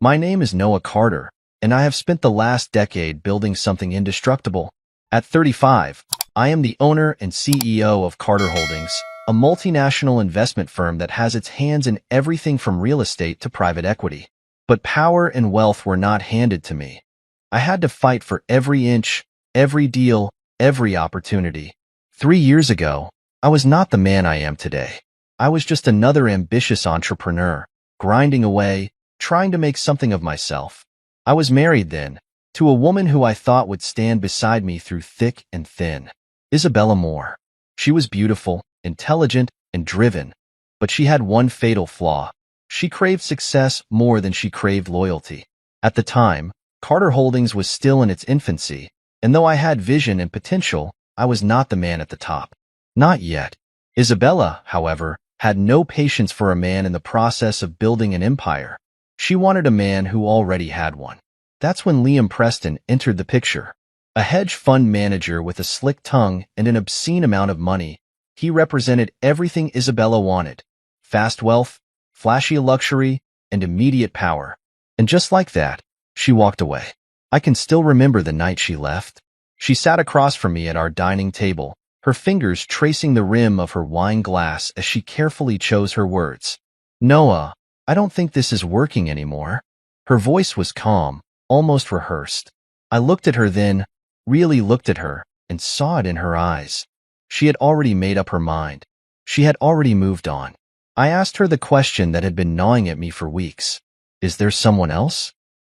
My name is Noah Carter, and I have spent the last decade building something indestructible. At 35, I am the owner and CEO of Carter Holdings, a multinational investment firm that has its hands in everything from real estate to private equity. But power and wealth were not handed to me. I had to fight for every inch, every deal, every opportunity. 3 years ago, I was not the man I am today. I was just another ambitious entrepreneur, grinding away, trying to make something of myself. I was married then, to a woman who I thought would stand beside me through thick and thin. Isabella Moore. She was beautiful, intelligent, and driven, but she had one fatal flaw. She craved success more than she craved loyalty. At the time, Carter Holdings was still in its infancy, and though I had vision and potential, I was not the man at the top. Not yet. Isabella, however, had no patience for a man in the process of building an empire. She wanted a man who already had one. That's when Liam Preston entered the picture. A hedge fund manager with a slick tongue and an obscene amount of money, he represented everything Isabella wanted: fast wealth, flashy luxury, and immediate power. And just like that, she walked away. I can still remember the night she left. She sat across from me at our dining table, her fingers tracing the rim of her wine glass as she carefully chose her words. "Noah, I don't think this is working anymore." Her voice was calm, almost rehearsed. I looked at her then, really looked at her, and saw it in her eyes. She had already made up her mind. She had already moved on. I asked her the question that had been gnawing at me for weeks. Is there someone else?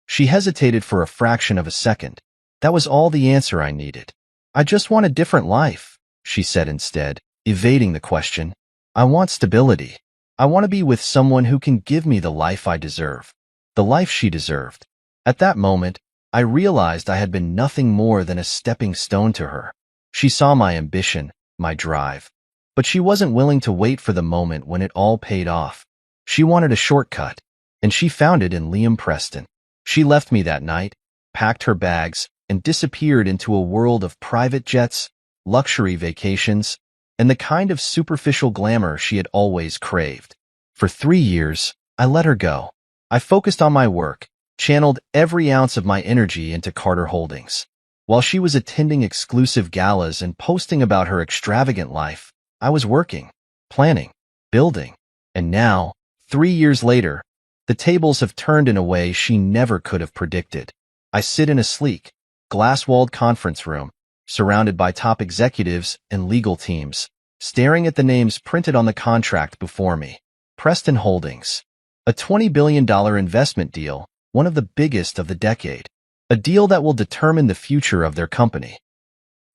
She hesitated for a fraction of a second. That was all the answer I needed. "I just want a different life," she said instead, evading the question. "I want stability. I want to be with someone who can give me the life I deserve." The life she deserved. At that moment, I realized I had been nothing more than a stepping stone to her. She saw my ambition, my drive. But she wasn't willing to wait for the moment when it all paid off. She wanted a shortcut, and she found it in Liam Preston. She left me that night, packed her bags, and disappeared into a world of private jets, luxury vacations, and the kind of superficial glamour she had always craved. For 3 years, I let her go. I focused on my work, channeled every ounce of my energy into Carter Holdings. While she was attending exclusive galas and posting about her extravagant life, I was working, planning, building. And now, 3 years later, the tables have turned in a way she never could have predicted. I sit in a sleek, glass-walled conference room, surrounded by top executives and legal teams, staring at the names printed on the contract before me. Preston Holdings. A $20 billion investment deal, one of the biggest of the decade. A deal that will determine the future of their company.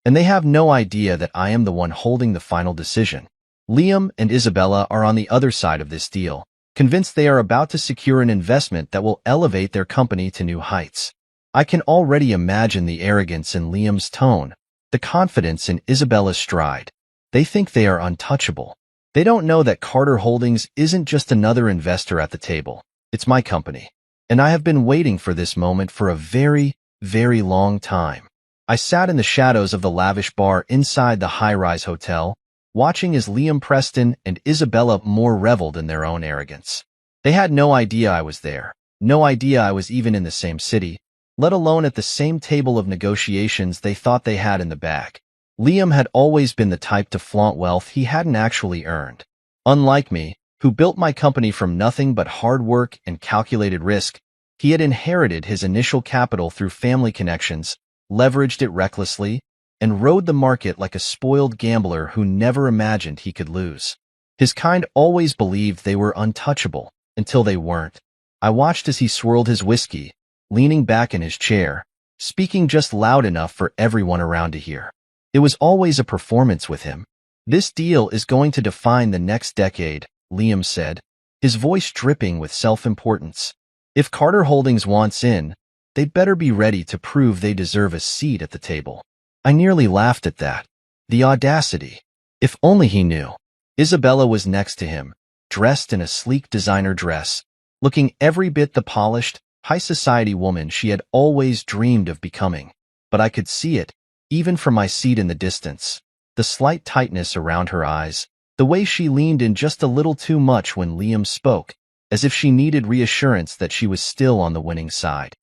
And they have no idea that I am the one holding the final decision. Liam and Isabella are on the other side of this deal, convinced they are about to secure an investment that will elevate their company to new heights. I can already imagine the arrogance in Liam's tone, the confidence in Isabella's stride. They think they are untouchable. They don't know that Carter Holdings isn't just another investor at the table. It's my company. And I have been waiting for this moment for a very, very long time. I sat in the shadows of the lavish bar inside the high-rise hotel, watching as Liam Preston and Isabella Moore reveled in their own arrogance. They had no idea I was there, no idea I was even in the same city, let alone at the same table of negotiations they thought they had in the bag. Liam had always been the type to flaunt wealth he hadn't actually earned. Unlike me, who built my company from nothing but hard work and calculated risk, he had inherited his initial capital through family connections, leveraged it recklessly, and rode the market like a spoiled gambler who never imagined he could lose. His kind always believed they were untouchable, until they weren't. I watched as he swirled his whiskey, leaning back in his chair, speaking just loud enough for everyone around to hear. It was always a performance with him. "This deal is going to define the next decade," Liam said, his voice dripping with self-importance. "If Carter Holdings wants in, they'd better be ready to prove they deserve a seat at the table." I nearly laughed at that. The audacity. If only he knew. Isabella was next to him, dressed in a sleek designer dress, looking every bit the polished, high-society woman she had always dreamed of becoming. But I could see it, even from my seat in the distance. The slight tightness around her eyes, the way she leaned in just a little too much when Liam spoke. as if she needed reassurance that she was still on the winning side.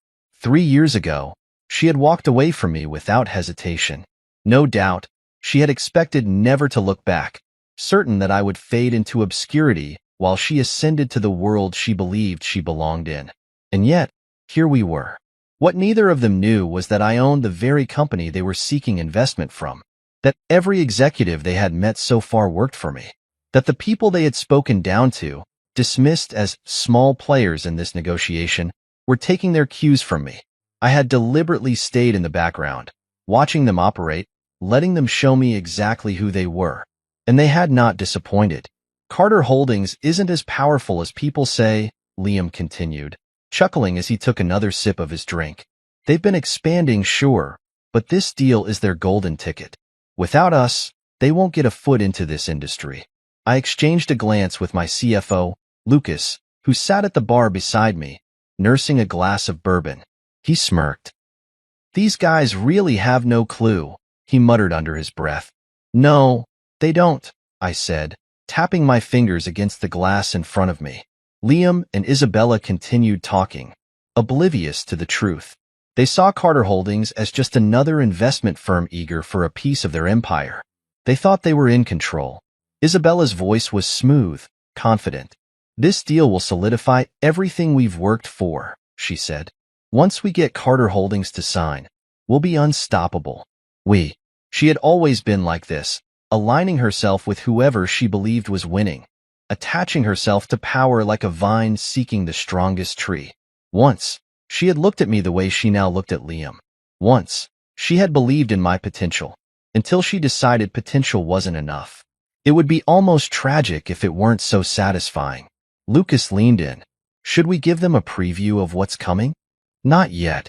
3 years ago, she had walked away from me without hesitation. No doubt, she had expected never to look back, certain that I would fade into obscurity while she ascended to the world she believed she belonged in. And yet, here we were. What neither of them knew was that I owned the very company they were seeking investment from, that every executive they had met so far worked for me, that the people they had spoken down to, dismissed as small players in this negotiation, were taking their cues from me. I had deliberately stayed in the background, watching them operate, letting them show me exactly who they were. And they had not disappointed. Carter Holdings isn't as powerful as people say, Liam continued, chuckling as he took another sip of his drink. They've been expanding, sure, but this deal is their golden ticket. Without us, they won't get a foot into this industry. I exchanged a glance with my CFO, Lucas, who sat at the bar beside me, nursing a glass of bourbon. He smirked. These guys really have no clue, he muttered under his breath. No, they don't, I said, tapping my fingers against the glass in front of me. Liam and Isabella continued talking, oblivious to the truth. They saw Carter Holdings as just another investment firm eager for a piece of their empire. They thought they were in control. Isabella's voice was smooth, confident. This deal will solidify everything we've worked for, she said. Once we get Carter Holdings to sign, we'll be unstoppable. She had always been like this, aligning herself with whoever she believed was winning, attaching herself to power like a vine seeking the strongest tree. Once, she had looked at me the way she now looked at Liam. Once, she had believed in my potential, until she decided potential wasn't enough. It would be almost tragic if it weren't so satisfying. Lucas leaned in. Should we give them a preview of what's coming? Not yet.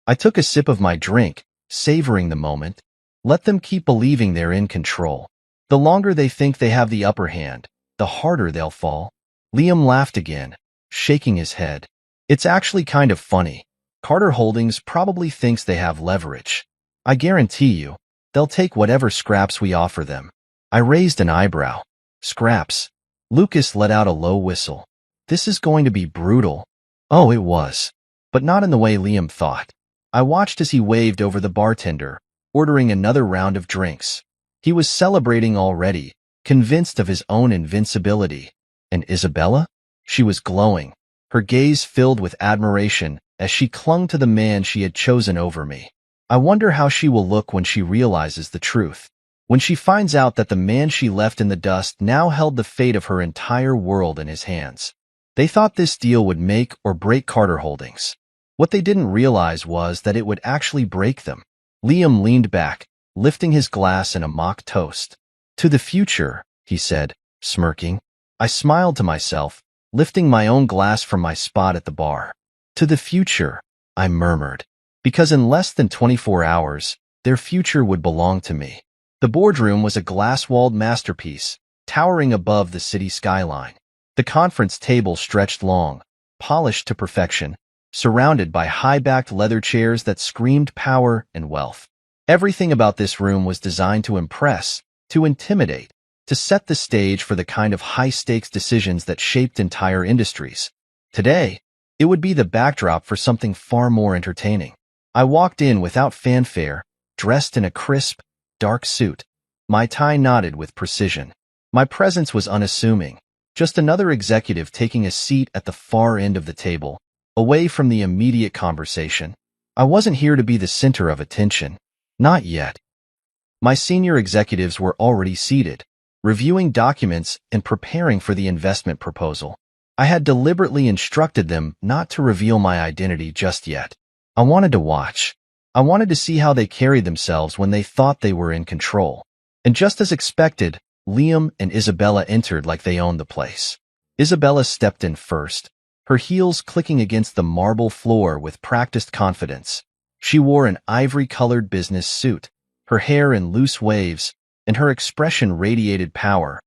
I took a sip of my drink, savoring the moment. Let them keep believing they're in control. The longer they think they have the upper hand, the harder they'll fall. Liam laughed again, shaking his head. It's actually kind of funny. Carter Holdings probably thinks they have leverage. I guarantee you, they'll take whatever scraps we offer them. I raised an eyebrow. Scraps. Lucas let out a low whistle. This is going to be brutal. Oh, it was. But not in the way Liam thought. I watched as he waved over the bartender, ordering another round of drinks. He was celebrating already, convinced of his own invincibility. And Isabella? She was glowing, her gaze filled with admiration as she clung to the man she had chosen over me. I wonder how she will look when she realizes the truth. When she finds out that the man she left in the dust now held the fate of her entire world in his hands. They thought this deal would make or break Carter Holdings. What they didn't realize was that it would actually break them. Liam leaned back, lifting his glass in a mock toast. To the future, he said, smirking. I smiled to myself, lifting my own glass from my spot at the bar. To the future, I murmured, because in less than 24 hours, their future would belong to me. The boardroom was a glass-walled masterpiece, towering above the city skyline. The conference table stretched long, polished to perfection, surrounded by high-backed leather chairs that screamed power and wealth. Everything about this room was designed to impress, to intimidate, to set the stage for the kind of high-stakes decisions that shaped entire industries. Today, it would be the backdrop for something far more entertaining. I walked in without fanfare, dressed in a crisp, dark suit. My tie knotted with precision. My presence was unassuming, just another executive taking a seat at the far end of the table, away from the immediate conversation. I wasn't here to be the center of attention. Not yet. My senior executives were already seated, reviewing documents and preparing for the investment proposal. I had deliberately instructed them not to reveal my identity just yet. I wanted to watch. I wanted to see how they carried themselves when they thought they were in control. And just as expected, Liam and Isabella entered like they owned the place. Isabella stepped in first, her heels clicking against the marble floor with practiced confidence. She wore an ivory-colored business suit, her hair in loose waves, and her expression radiated power,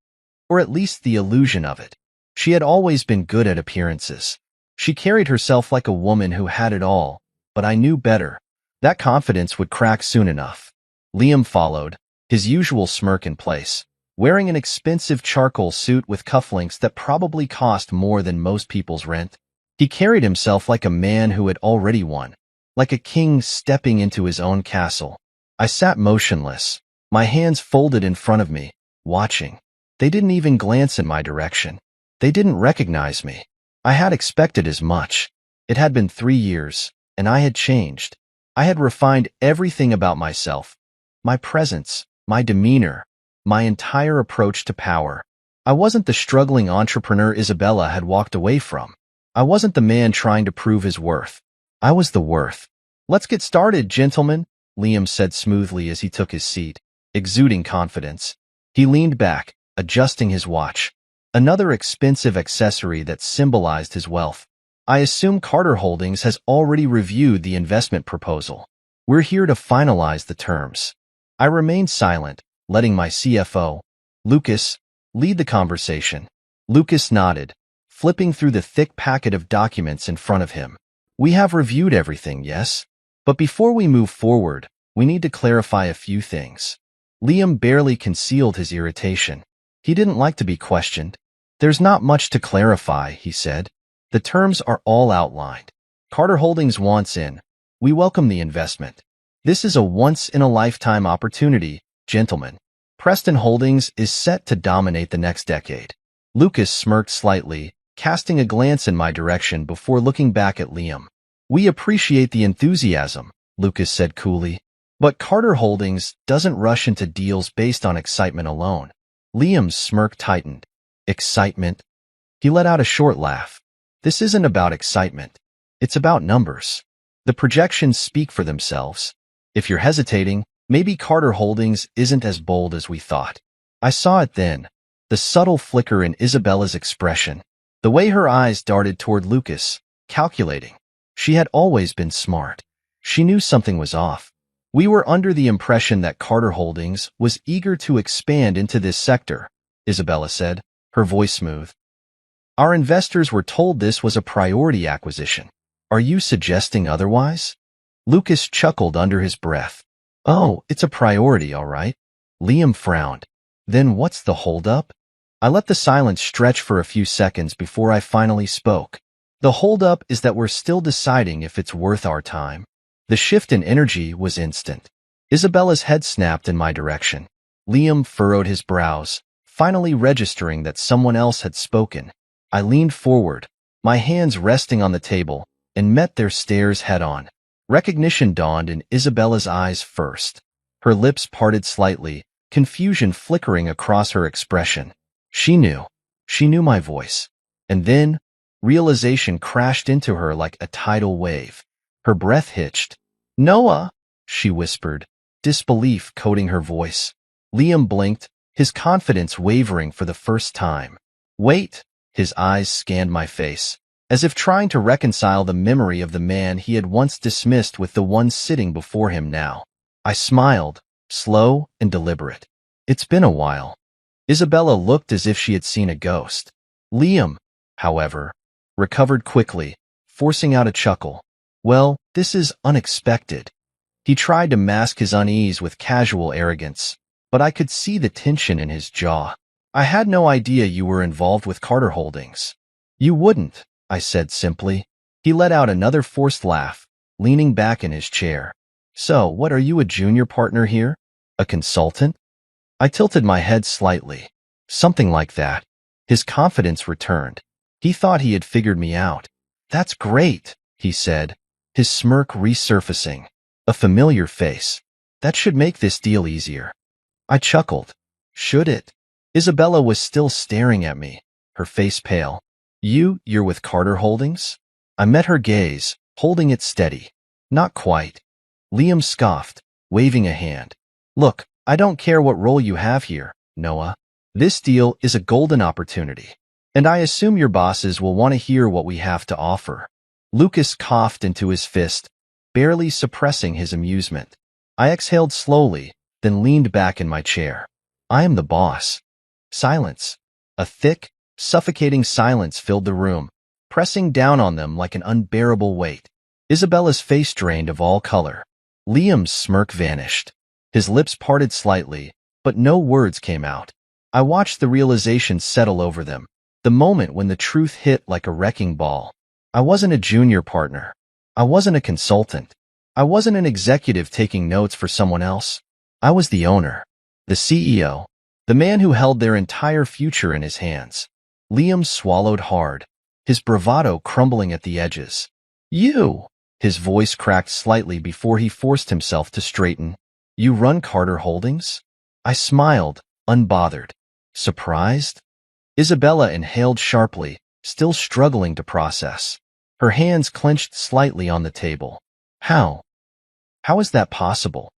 or at least the illusion of it. She had always been good at appearances. She carried herself like a woman who had it all, but I knew better. That confidence would crack soon enough. Liam followed, his usual smirk in place. wearing an expensive charcoal suit with cufflinks that probably cost more than most people's rent. He carried himself like a man who had already won, like a king stepping into his own castle. I sat motionless, my hands folded in front of me, watching. They didn't even glance in my direction. They didn't recognize me. I had expected as much. It had been 3 years, and I had changed. I had refined everything about myself, my presence, my demeanor, my entire approach to power. I wasn't the struggling entrepreneur Isabella had walked away from. I wasn't the man trying to prove his worth. I was the worth. "Let's get started, gentlemen," Liam said smoothly as he took his seat, exuding confidence. He leaned back, adjusting his watch, another expensive accessory that symbolized his wealth. "I assume Carter Holdings has already reviewed the investment proposal. We're here to finalize the terms." I remained silent, letting my CFO, Lucas, lead the conversation. Lucas nodded, flipping through the thick packet of documents in front of him. "We have reviewed everything, yes? But before we move forward, we need to clarify a few things." Liam barely concealed his irritation. He didn't like to be questioned. "There's not much to clarify," he said. "The terms are all outlined. Carter Holdings wants in. We welcome the investment. This is a once-in-a-lifetime opportunity, gentlemen. Preston Holdings is set to dominate the next decade." Lucas smirked slightly, casting a glance in my direction before looking back at Liam. "We appreciate the enthusiasm," Lucas said coolly. "But Carter Holdings doesn't rush into deals based on excitement alone." Liam's smirk tightened. "Excitement?" He let out a short laugh. "This isn't about excitement. It's about numbers. The projections speak for themselves. If you're hesitating, maybe Carter Holdings isn't as bold as we thought." I saw it then, the subtle flicker in Isabella's expression, the way her eyes darted toward Lucas, calculating. She had always been smart. She knew something was off. "We were under the impression that Carter Holdings was eager to expand into this sector," Isabella said, her voice smooth. "Our investors were told this was a priority acquisition. Are you suggesting otherwise?" Lucas chuckled under his breath. "Oh, it's a priority, all right." Liam frowned. "Then what's the holdup?" I let the silence stretch for a few seconds before I finally spoke. "The holdup is that we're still deciding if it's worth our time." The shift in energy was instant. Isabella's head snapped in my direction. Liam furrowed his brows, finally registering that someone else had spoken. I leaned forward, my hands resting on the table, and met their stares head-on. Recognition dawned in Isabella's eyes first. Her lips parted slightly, confusion flickering across her expression. She knew. She knew my voice. And then, realization crashed into her like a tidal wave. Her breath hitched. "Noah," she whispered, disbelief coating her voice. Liam blinked, his confidence wavering for the first time. "Wait," his eyes scanned my face, as if trying to reconcile the memory of the man he had once dismissed with the one sitting before him now. I smiled, slow and deliberate. "It's been a while." Isabella looked as if she had seen a ghost. Liam, however, recovered quickly, forcing out a chuckle. "Well, this is unexpected." He tried to mask his unease with casual arrogance, but I could see the tension in his jaw. "I had no idea you were involved with Carter Holdings." "You wouldn't," I said simply. He let out another forced laugh, leaning back in his chair. "So, what are you, a junior partner here? A consultant?" I tilted my head slightly. "Something like that." His confidence returned. He thought he had figured me out. "That's great," he said, his smirk resurfacing. A familiar face. "That should make this deal easier." I chuckled. "Should it?" Isabella was still staring at me, her face pale. You're with Carter Holdings?" I met her gaze, holding it steady. "Not quite." Liam scoffed, waving a hand. "Look, I don't care what role you have here, Noah. This deal is a golden opportunity. And I assume your bosses will want to hear what we have to offer." Lucas coughed into his fist, barely suppressing his amusement. I exhaled slowly, then leaned back in my chair. "I am the boss." Silence. A thick, suffocating silence filled the room, pressing down on them like an unbearable weight. Isabella's face drained of all color. Liam's smirk vanished. His lips parted slightly, but no words came out. I watched the realization settle over them, the moment when the truth hit like a wrecking ball. I wasn't a junior partner. I wasn't a consultant. I wasn't an executive taking notes for someone else. I was the owner, the CEO, the man who held their entire future in his hands. Liam swallowed hard, his bravado crumbling at the edges. You! His voice cracked slightly before he forced himself to straighten. You run Carter Holdings? I smiled, unbothered. Surprised? Isabella inhaled sharply, still struggling to process. Her hands clenched slightly on the table. How? How is that possible?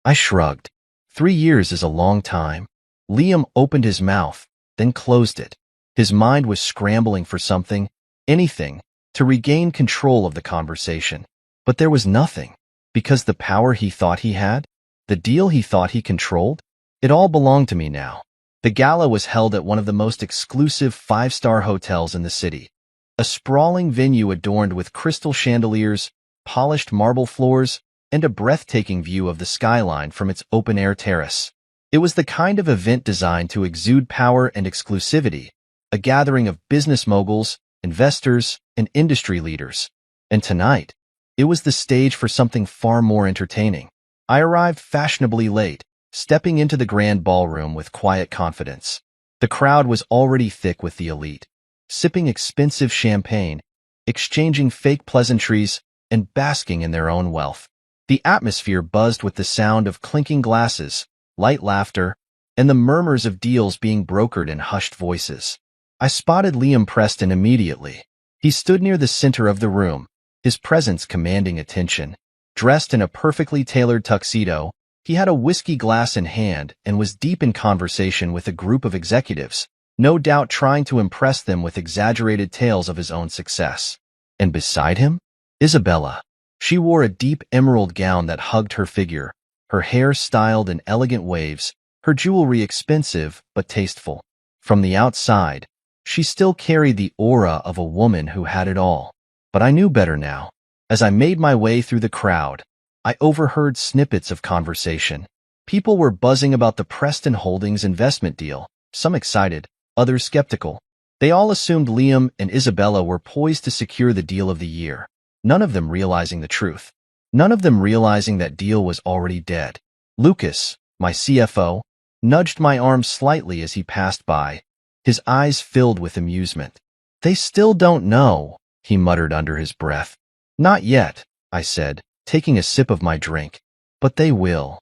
I shrugged. 3 years is a long time. Liam opened his mouth, then closed it. His mind was scrambling for something, anything, to regain control of the conversation. But there was nothing, because the power he thought he had, the deal he thought he controlled, it all belonged to me now. The gala was held at one of the most exclusive 5-star hotels in the city. A sprawling venue adorned with crystal chandeliers, polished marble floors, and a breathtaking view of the skyline from its open-air terrace. It was the kind of event designed to exude power and exclusivity, a gathering of business moguls, investors, and industry leaders. And tonight, it was the stage for something far more entertaining. I arrived fashionably late, stepping into the grand ballroom with quiet confidence. The crowd was already thick with the elite, sipping expensive champagne, exchanging fake pleasantries, and basking in their own wealth. The atmosphere buzzed with the sound of clinking glasses, light laughter, and the murmurs of deals being brokered in hushed voices. I spotted Liam Preston immediately. He stood near the center of the room, his presence commanding attention. Dressed in a perfectly tailored tuxedo, he had a whiskey glass in hand and was deep in conversation with a group of executives, no doubt trying to impress them with exaggerated tales of his own success. And beside him? Isabella. She wore a deep emerald gown that hugged her figure, her hair styled in elegant waves, her jewelry expensive but tasteful. From the outside, she still carried the aura of a woman who had it all. But I knew better now. As I made my way through the crowd, I overheard snippets of conversation. People were buzzing about the Preston Holdings investment deal, some excited, others skeptical. They all assumed Liam and Isabella were poised to secure the deal of the year, none of them realizing the truth. None of them realizing that deal was already dead. Lucas, my CFO, nudged my arm slightly as he passed by, his eyes filled with amusement. They still don't know, he muttered under his breath. Not yet, I said, taking a sip of my drink. But they will.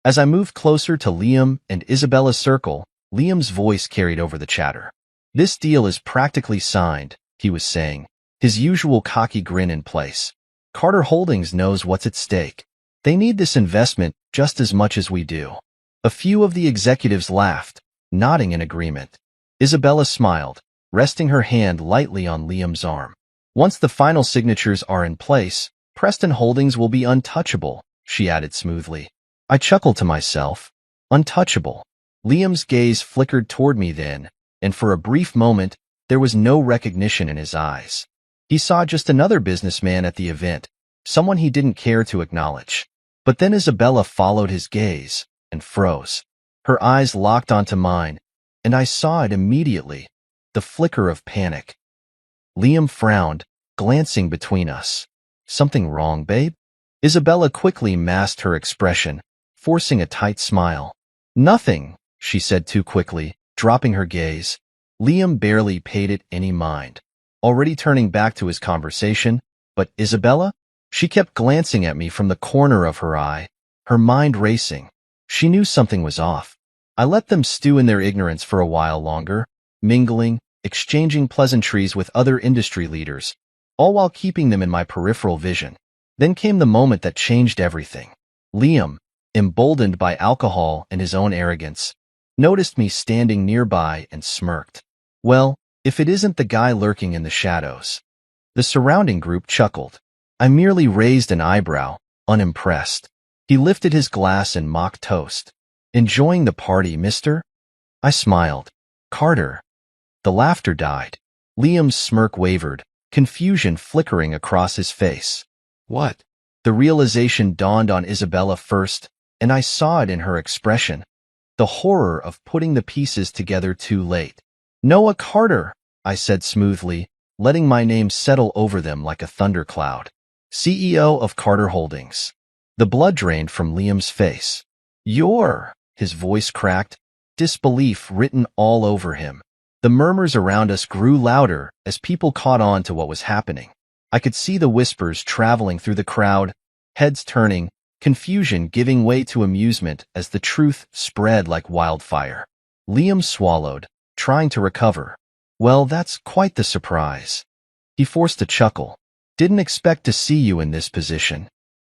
As I moved closer to Liam and Isabella's circle, Liam's voice carried over the chatter. This deal is practically signed, he was saying, his usual cocky grin in place. Carter Holdings knows what's at stake. They need this investment just as much as we do. A few of the executives laughed, nodding in agreement. Isabella smiled, resting her hand lightly on Liam's arm. Once the final signatures are in place, Preston Holdings will be untouchable, she added smoothly. I chuckled to myself. Untouchable. Liam's gaze flickered toward me then, and for a brief moment, there was no recognition in his eyes. He saw just another businessman at the event, someone he didn't care to acknowledge. But then Isabella followed his gaze and froze. Her eyes locked onto mine, and I saw it immediately, the flicker of panic. Liam frowned, glancing between us. Something wrong, babe? Isabella quickly masked her expression, forcing a tight smile. Nothing, she said too quickly, dropping her gaze. Liam barely paid it any mind, already turning back to his conversation. But Isabella? She kept glancing at me from the corner of her eye, her mind racing. She knew something was off. I let them stew in their ignorance for a while longer, mingling, exchanging pleasantries with other industry leaders, all while keeping them in my peripheral vision. Then came the moment that changed everything. Liam, emboldened by alcohol and his own arrogance, noticed me standing nearby and smirked. Well, if it isn't the guy lurking in the shadows. The surrounding group chuckled. I merely raised an eyebrow, unimpressed. He lifted his glass in mock toast. Enjoying the party, mister? I smiled. Carter. The laughter died. Liam's smirk wavered, confusion flickering across his face. What? The realization dawned on Isabella first, and I saw it in her expression. the horror of putting the pieces together too late. Noah Carter, I said smoothly, letting my name settle over them like a thundercloud. CEO of Carter Holdings. The blood drained from Liam's face. His voice cracked, disbelief written all over him. The murmurs around us grew louder as people caught on to what was happening. I could see the whispers traveling through the crowd, heads turning, confusion giving way to amusement as the truth spread like wildfire. Liam swallowed, trying to recover. Well, that's quite the surprise. He forced a chuckle. Didn't expect to see you in this position.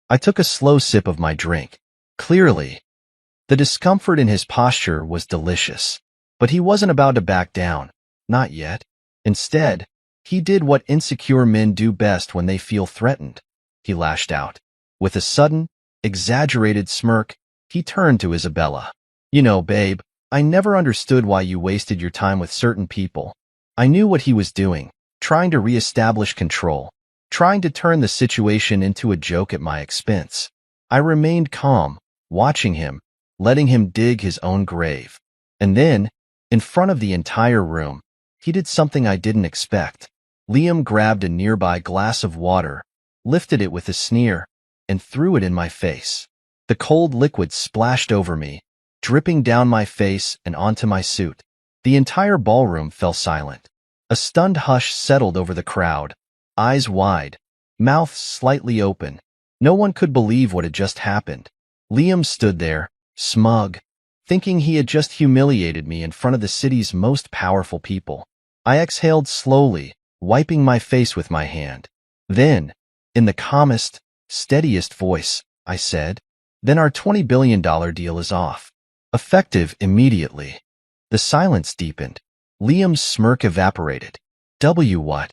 I took a slow sip of my drink. Clearly, the discomfort in his posture was delicious. But he wasn't about to back down. Not yet. Instead, he did what insecure men do best when they feel threatened. He lashed out. With a sudden, exaggerated smirk, he turned to Isabella. You know, babe, I never understood why you wasted your time with certain people. I knew what he was doing, trying to reestablish control, trying to turn the situation into a joke at my expense. I remained calm, watching him, letting him dig his own grave. And then, in front of the entire room, he did something I didn't expect. Liam grabbed a nearby glass of water, lifted it with a sneer, and threw it in my face. The cold liquid splashed over me, dripping down my face and onto my suit. The entire ballroom fell silent. A stunned hush settled over the crowd, eyes wide, mouths slightly open. No one could believe what had just happened. Liam stood there, smug, thinking he had just humiliated me in front of the city's most powerful people. I exhaled slowly, wiping my face with my hand. Then, in the calmest, steadiest voice, I said, "Then our $20 billion deal is off. Effective immediately." The silence deepened. Liam's smirk evaporated. What?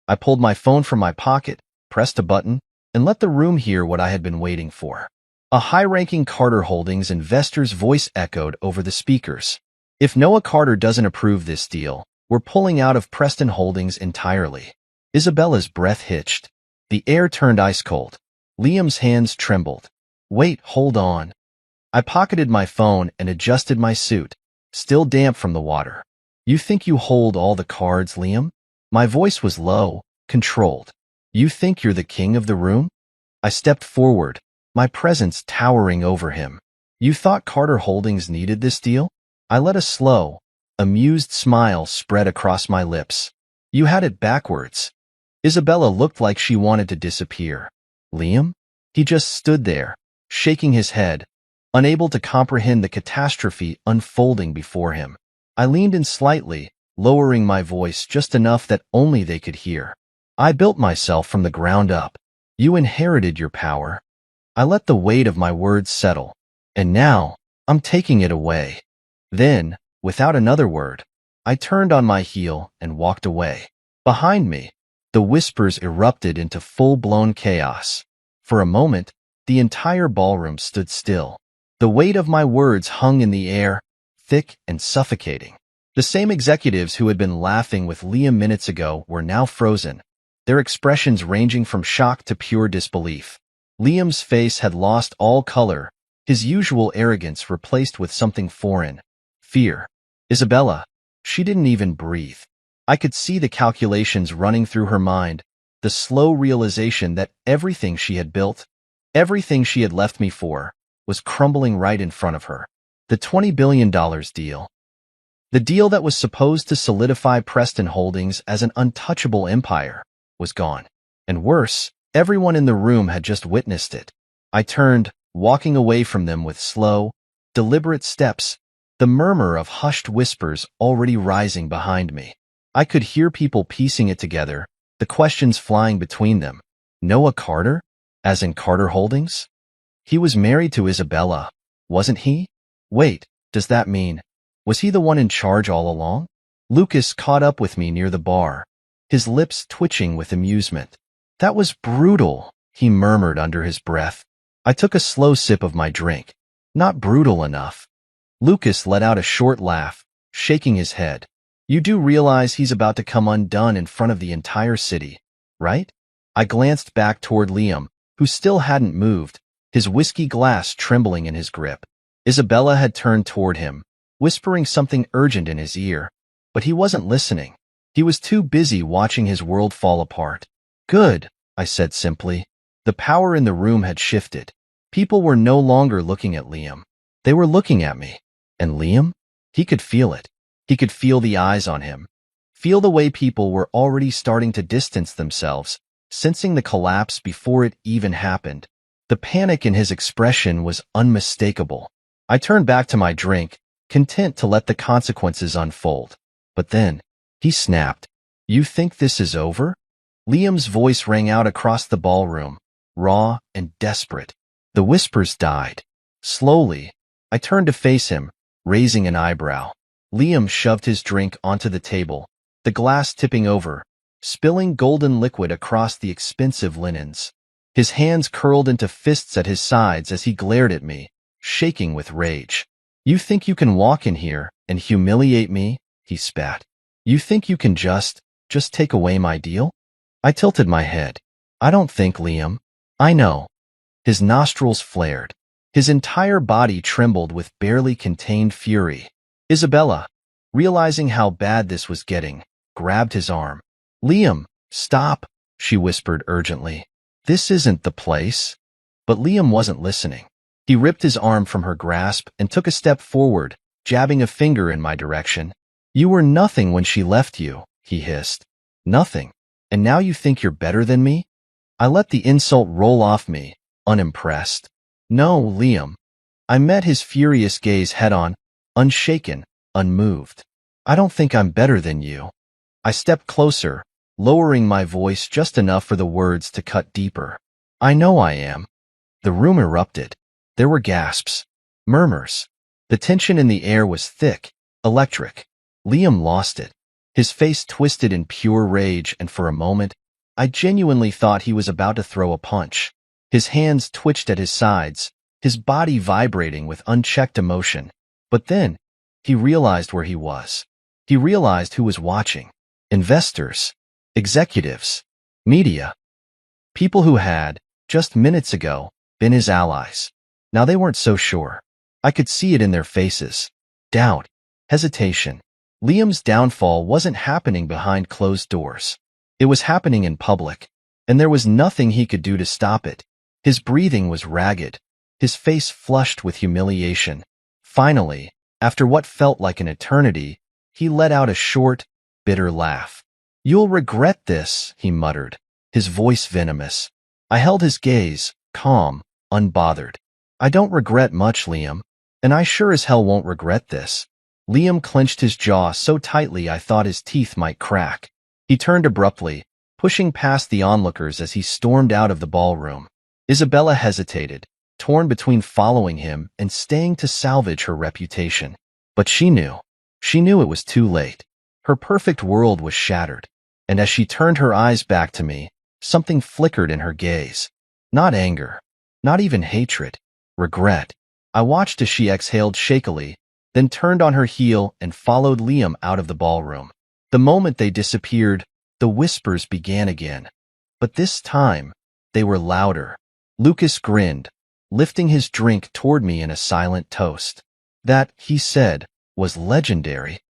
I pulled my phone from my pocket, pressed a button, and let the room hear what I had been waiting for. A high-ranking Carter Holdings investor's voice echoed over the speakers. If Noah Carter doesn't approve this deal, we're pulling out of Preston Holdings entirely. Isabella's breath hitched. The air turned ice cold. Liam's hands trembled. Wait, hold on. I pocketed my phone and adjusted my suit, still damp from the water. You think you hold all the cards, Liam? My voice was low, controlled. You think you're the king of the room? I stepped forward, my presence towering over him. You thought Carter Holdings needed this deal? I let a slow, amused smile spread across my lips. You had it backwards. Isabella looked like she wanted to disappear. Liam? He just stood there, shaking his head, unable to comprehend the catastrophe unfolding before him. I leaned in slightly, lowering my voice just enough that only they could hear. I built myself from the ground up. You inherited your power. I let the weight of my words settle, and now I'm taking it away. Then, without another word, I turned on my heel and walked away. Behind me, the whispers erupted into full-blown chaos. For a moment, the entire ballroom stood still. The weight of my words hung in the air, thick and suffocating. The same executives who had been laughing with Liam minutes ago were now frozen, their expressions ranging from shock to pure disbelief. Liam's face had lost all color, his usual arrogance replaced with something foreign. Fear. Isabella. She didn't even breathe. I could see the calculations running through her mind, the slow realization that everything she had built, everything she had left me for, was crumbling right in front of her. The $20 billion deal. The deal that was supposed to solidify Preston Holdings as an untouchable empire was gone. And worse, everyone in the room had just witnessed it. I turned, walking away from them with slow, deliberate steps, the murmur of hushed whispers already rising behind me. I could hear people piecing it together, the questions flying between them. Noah Carter? As in Carter Holdings? He was married to Isabella, wasn't he? Wait, does that mean, was he the one in charge all along? Lucas caught up with me near the bar, his lips twitching with amusement. That was brutal, he murmured under his breath. I took a slow sip of my drink. Not brutal enough. Lucas let out a short laugh, shaking his head. You do realize he's about to come undone in front of the entire city, right? I glanced back toward Liam, who still hadn't moved, his whiskey glass trembling in his grip. Isabella had turned toward him, whispering something urgent in his ear, but he wasn't listening. He was too busy watching his world fall apart. Good, I said simply. The power in the room had shifted. People were no longer looking at Liam. They were looking at me. And Liam? He could feel it. He could feel the eyes on him. Feel the way people were already starting to distance themselves, sensing the collapse before it even happened. The panic in his expression was unmistakable. I turned back to my drink, content to let the consequences unfold. But then, he snapped. You think this is over? Liam's voice rang out across the ballroom, raw and desperate. The whispers died. Slowly, I turned to face him, raising an eyebrow. Liam shoved his drink onto the table, the glass tipping over, spilling golden liquid across the expensive linens. His hands curled into fists at his sides as he glared at me, shaking with rage. You think you can walk in here and humiliate me? He spat. You think you can just take away my deal? I tilted my head. I don't think, Liam. I know. His nostrils flared. His entire body trembled with barely contained fury. Isabella, realizing how bad this was getting, grabbed his arm. Liam, stop, she whispered urgently. This isn't the place. But Liam wasn't listening. He ripped his arm from her grasp and took a step forward, jabbing a finger in my direction. You were nothing when she left you, he hissed. Nothing. And now you think you're better than me? I let the insult roll off me, unimpressed. No, Liam. I met his furious gaze head-on, unshaken, unmoved. I don't think I'm better than you. I stepped closer, lowering my voice just enough for the words to cut deeper. I know I am. The room erupted. There were gasps, murmurs. The tension in the air was thick, electric. Liam lost it. His face twisted in pure rage, and for a moment, I genuinely thought he was about to throw a punch. His hands twitched at his sides, his body vibrating with unchecked emotion. But then, he realized where he was. He realized who was watching. Investors, executives, media. People who had, just minutes ago, been his allies. Now they weren't so sure. I could see it in their faces. Doubt, hesitation. Liam's downfall wasn't happening behind closed doors. It was happening in public, and there was nothing he could do to stop it. His breathing was ragged, his face flushed with humiliation. Finally, after what felt like an eternity, he let out a short, bitter laugh. You'll regret this, he muttered, his voice venomous. I held his gaze, calm, unbothered. I don't regret much, Liam, and I sure as hell won't regret this. Liam clenched his jaw so tightly I thought his teeth might crack. He turned abruptly, pushing past the onlookers as he stormed out of the ballroom. Isabella hesitated, torn between following him and staying to salvage her reputation. But she knew. She knew it was too late. Her perfect world was shattered. And as she turned her eyes back to me, something flickered in her gaze. Not anger. Not even hatred. Regret. I watched as she exhaled shakily, then turned on her heel and followed Liam out of the ballroom. The moment they disappeared, the whispers began again. But this time, they were louder. Lucas grinned, lifting his drink toward me in a silent toast. That, he said, was legendary.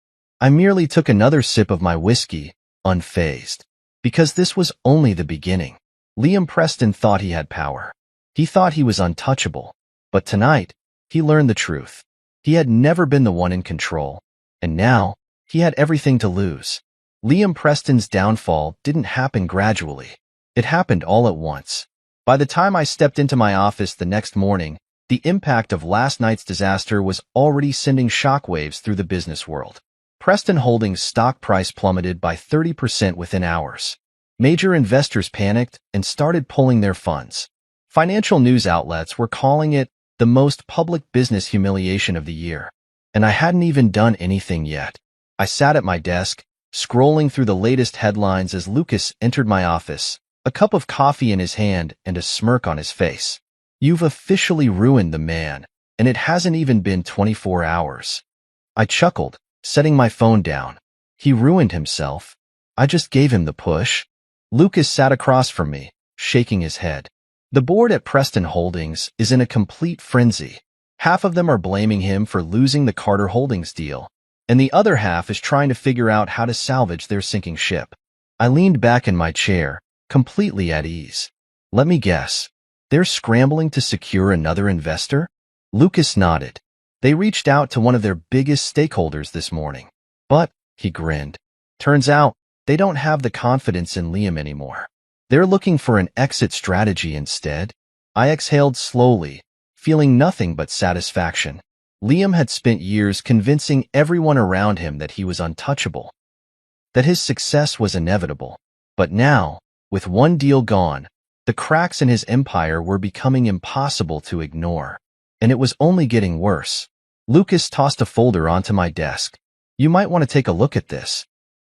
I merely took another sip of my whiskey, unfazed. Because this was only the beginning. Liam Preston thought he had power. He thought he was untouchable. But tonight, he learned the truth. He had never been the one in control. And now, he had everything to lose. Liam Preston's downfall didn't happen gradually. It happened all at once. By the time I stepped into my office the next morning, the impact of last night's disaster was already sending shockwaves through the business world. Preston Holdings' stock price plummeted by 30% within hours. Major investors panicked and started pulling their funds. Financial news outlets were calling it the most public business humiliation of the year. And I hadn't even done anything yet. I sat at my desk, scrolling through the latest headlines as Lucas entered my office, a cup of coffee in his hand and a smirk on his face. You've officially ruined the man, and it hasn't even been 24 hours. I chuckled, setting my phone down. He ruined himself. I just gave him the push. Lucas sat across from me, shaking his head. The board at Preston Holdings is in a complete frenzy. Half of them are blaming him for losing the Carter Holdings deal, and the other half is trying to figure out how to salvage their sinking ship. I leaned back in my chair, completely at ease. Let me guess. They're scrambling to secure another investor? Lucas nodded. They reached out to one of their biggest stakeholders this morning. But, he grinned, turns out they don't have the confidence in Liam anymore. They're looking for an exit strategy instead. I exhaled slowly, feeling nothing but satisfaction. Liam had spent years convincing everyone around him that he was untouchable, that his success was inevitable. But now, with one deal gone, the cracks in his empire were becoming impossible to ignore. And it was only getting worse. Lucas tossed a folder onto my desk. You might want to take a look at this.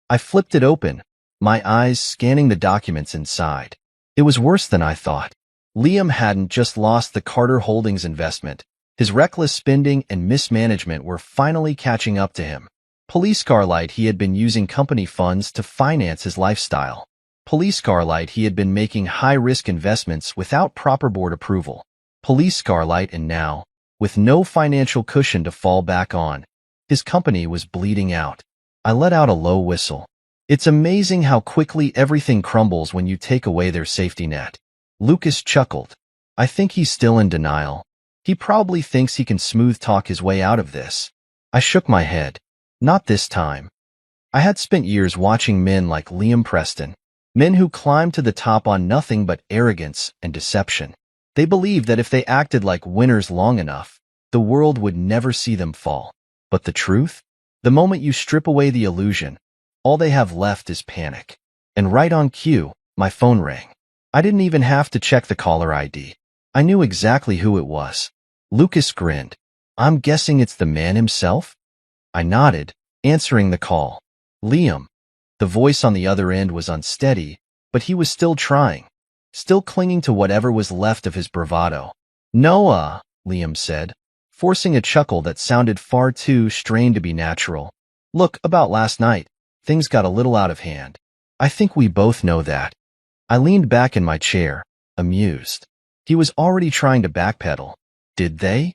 I flipped it open, my eyes scanning the documents inside. It was worse than I thought. Liam hadn't just lost the Carter Holdings investment. His reckless spending and mismanagement were finally catching up to him. Police Scarlight, he had been using company funds to finance his lifestyle. Police Scarlight, he had been making high-risk investments without proper board approval. Police Scarlight, and now, with no financial cushion to fall back on, his company was bleeding out. I let out a low whistle. It's amazing how quickly everything crumbles when you take away their safety net. Lucas chuckled. I think he's still in denial. He probably thinks he can smooth talk his way out of this. I shook my head. Not this time. I had spent years watching men like Liam Preston, men who climbed to the top on nothing but arrogance and deception. They believed that if they acted like winners long enough, the world would never see them fall. But the truth? The moment you strip away the illusion, all they have left is panic. And right on cue, my phone rang. I didn't even have to check the caller ID. I knew exactly who it was. Lucas grinned. I'm guessing it's the man himself? I nodded, answering the call. Liam. The voice on the other end was unsteady, but he was still trying, still clinging to whatever was left of his bravado. Noah, Liam said, forcing a chuckle that sounded far too strained to be natural. Look, about last night, things got a little out of hand. I think we both know that. I leaned back in my chair, amused. He was already trying to backpedal. Did they?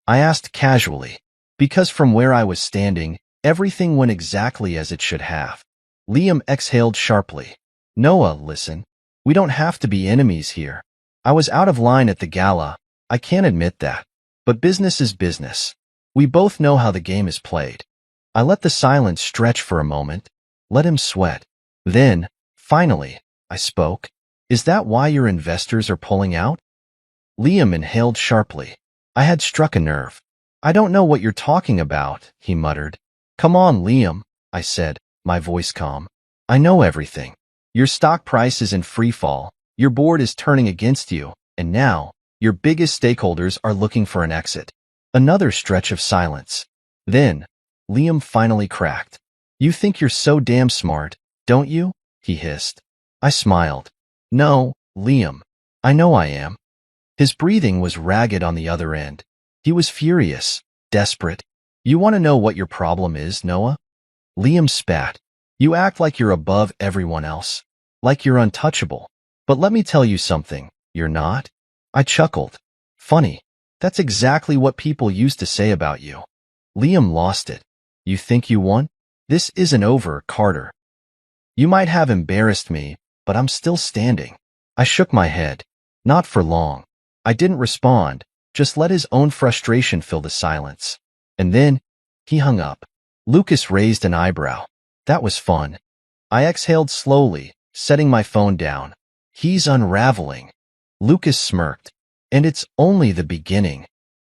I asked casually, because from where I was standing, everything went exactly as it should have. Liam exhaled sharply. Noah, listen. We don't have to be enemies here. I was out of line at the gala. I can't admit that. But business is business. We both know how the game is played. I let the silence stretch for a moment, let him sweat. Then, finally, I spoke. Is that why your investors are pulling out? Liam inhaled sharply. I had struck a nerve. I don't know what you're talking about, he muttered. Come on, Liam, I said, my voice calm. I know everything. Your stock price is in free fall, your board is turning against you, and now, your biggest stakeholders are looking for an exit. Another stretch of silence. Then, Liam finally cracked. You think you're so damn smart, don't you? He hissed. I smiled. No, Liam. I know I am. His breathing was ragged on the other end. He was furious, desperate. You want to know what your problem is, Noah? Liam spat. You act like you're above everyone else, like you're untouchable. But let me tell you something, you're not. I chuckled. Funny. That's exactly what people used to say about you. Liam lost it. You think you won? This isn't over, Carter. You might have embarrassed me, but I'm still standing. I shook my head. Not for long. I didn't respond, just let his own frustration fill the silence. And then, he hung up. Lucas raised an eyebrow. That was fun. I exhaled slowly, setting my phone down. He's unraveling. Lucas smirked. And it's only the beginning.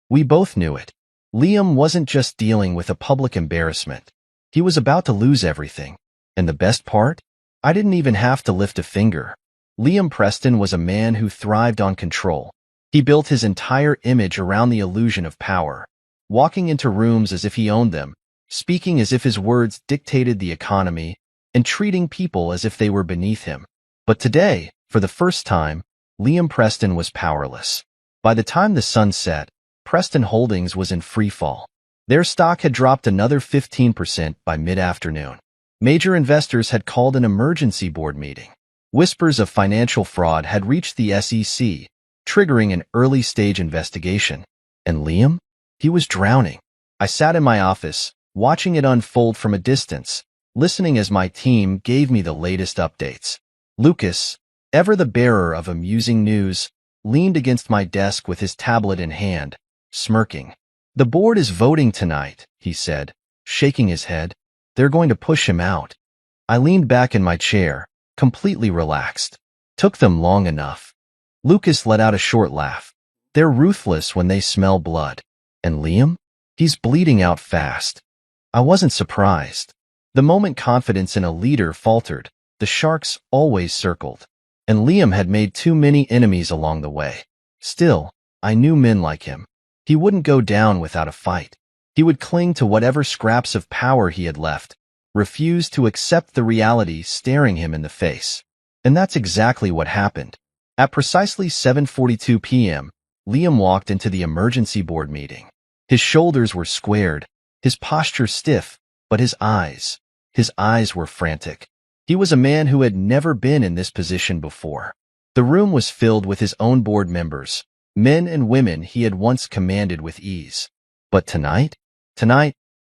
We both knew it. Liam wasn't just dealing with a public embarrassment. He was about to lose everything. And the best part? I didn't even have to lift a finger. Liam Preston was a man who thrived on control. He built his entire image around the illusion of power, walking into rooms as if he owned them, speaking as if his words dictated the economy, and treating people as if they were beneath him. But today, for the first time, Liam Preston was powerless. By the time the sun set, Preston Holdings was in free fall. Their stock had dropped another 15% by mid-afternoon. Major investors had called an emergency board meeting. Whispers of financial fraud had reached the SEC, triggering an early-stage investigation. And Liam? He was drowning. I sat in my office, watching it unfold from a distance, listening as my team gave me the latest updates. Lucas, ever the bearer of amusing news, leaned against my desk with his tablet in hand, smirking. "The board is voting tonight," he said, shaking his head. "They're going to push him out." I leaned back in my chair, completely relaxed. Took them long enough. Lucas let out a short laugh. "They're ruthless when they smell blood. And Liam? He's bleeding out fast." I wasn't surprised. The moment confidence in a leader faltered, the sharks always circled. And Liam had made too many enemies along the way. Still, I knew men like him. He wouldn't go down without a fight. He would cling to whatever scraps of power he had left, refuse to accept the reality staring him in the face. And that's exactly what happened. At precisely 7:42 p.m., Liam walked into the emergency board meeting. His shoulders were squared, his posture stiff, but his eyes were frantic. He was a man who had never been in this position before. The room was filled with his own board members, men and women he had once commanded with ease. But tonight,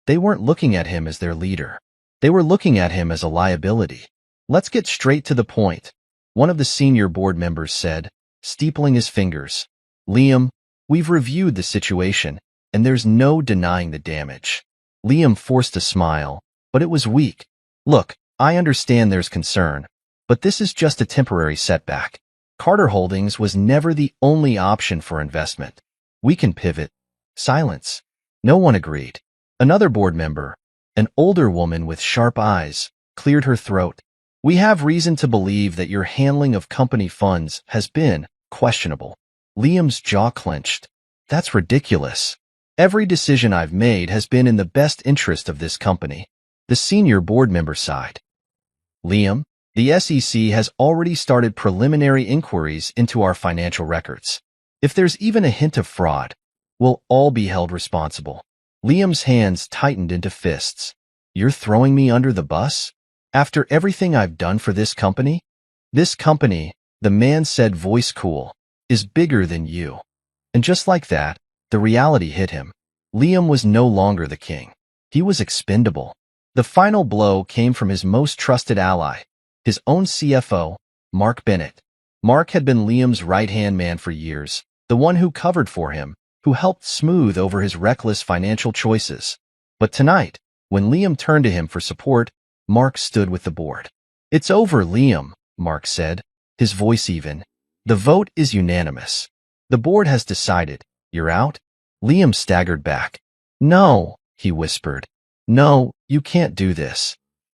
they weren't looking at him as their leader. They were looking at him as a liability. "Let's get straight to the point," one of the senior board members said, steepling his fingers. "Liam, we've reviewed the situation, and there's no denying the damage." Liam forced a smile, but it was weak. "Look, I understand there's concern, but this is just a temporary setback. Carter Holdings was never the only option for investment. We can pivot." Silence. No one agreed. Another board member, an older woman with sharp eyes, cleared her throat. "We have reason to believe that your handling of company funds has been questionable." Liam's jaw clenched. "That's ridiculous. Every decision I've made has been in the best interest of this company." The senior board member sighed. "Liam, the SEC has already started preliminary inquiries into our financial records. If there's even a hint of fraud, we'll all be held responsible." Liam's hands tightened into fists. "You're throwing me under the bus? After everything I've done for this company?" "This company," the man said, voice cool, "is bigger than you." And just like that, the reality hit him. Liam was no longer the king. He was expendable. The final blow came from his most trusted ally, his own CFO, Mark Bennett. Mark had been Liam's right-hand man for years, the one who covered for him, who helped smooth over his reckless financial choices. But tonight, when Liam turned to him for support, Mark stood with the board. "It's over, Liam," Mark said, his voice even. "The vote is unanimous. The board has decided. You're out?" Liam staggered back. "No," he whispered. "No, you can't do this."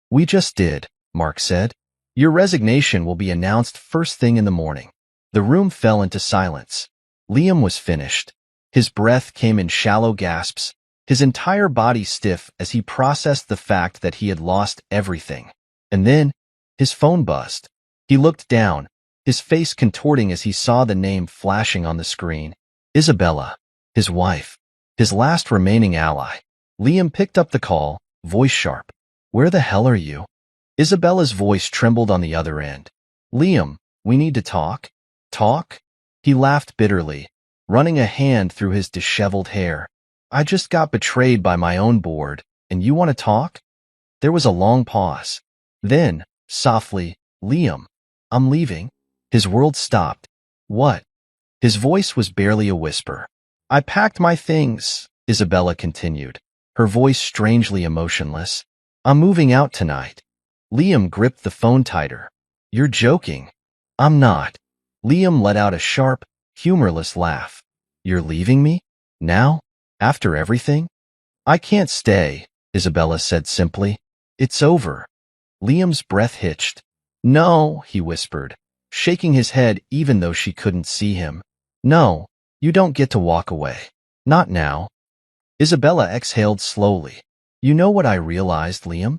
"We just did," Mark said. "Your resignation will be announced first thing in the morning." The room fell into silence. Liam was finished. His breath came in shallow gasps, his entire body stiff as he processed the fact that he had lost everything. And then, his phone buzzed. He looked down, his face contorting as he saw the name flashing on the screen. Isabella, his wife, his last remaining ally. Liam picked up the call, voice sharp. "Where the hell are you?" Isabella's voice trembled on the other end. "Liam, we need to talk." "Talk?" He laughed bitterly, running a hand through his disheveled hair. "I just got betrayed by my own board, and you want to talk?" There was a long pause. Then, softly, "Liam, I'm leaving." His world stopped. "What?" His voice was barely a whisper. "I packed my things," Isabella continued, her voice strangely emotionless. "I'm moving out tonight." Liam gripped the phone tighter. "You're joking." "I'm not." Liam let out a sharp, humorless laugh. "You're leaving me? Now? After everything?" "I can't stay," Isabella said simply. "It's over." Liam's breath hitched. "No," he whispered, shaking his head even though she couldn't see him. "No, you don't get to walk away. Not now." Isabella exhaled slowly. "You know what I realized, Liam?"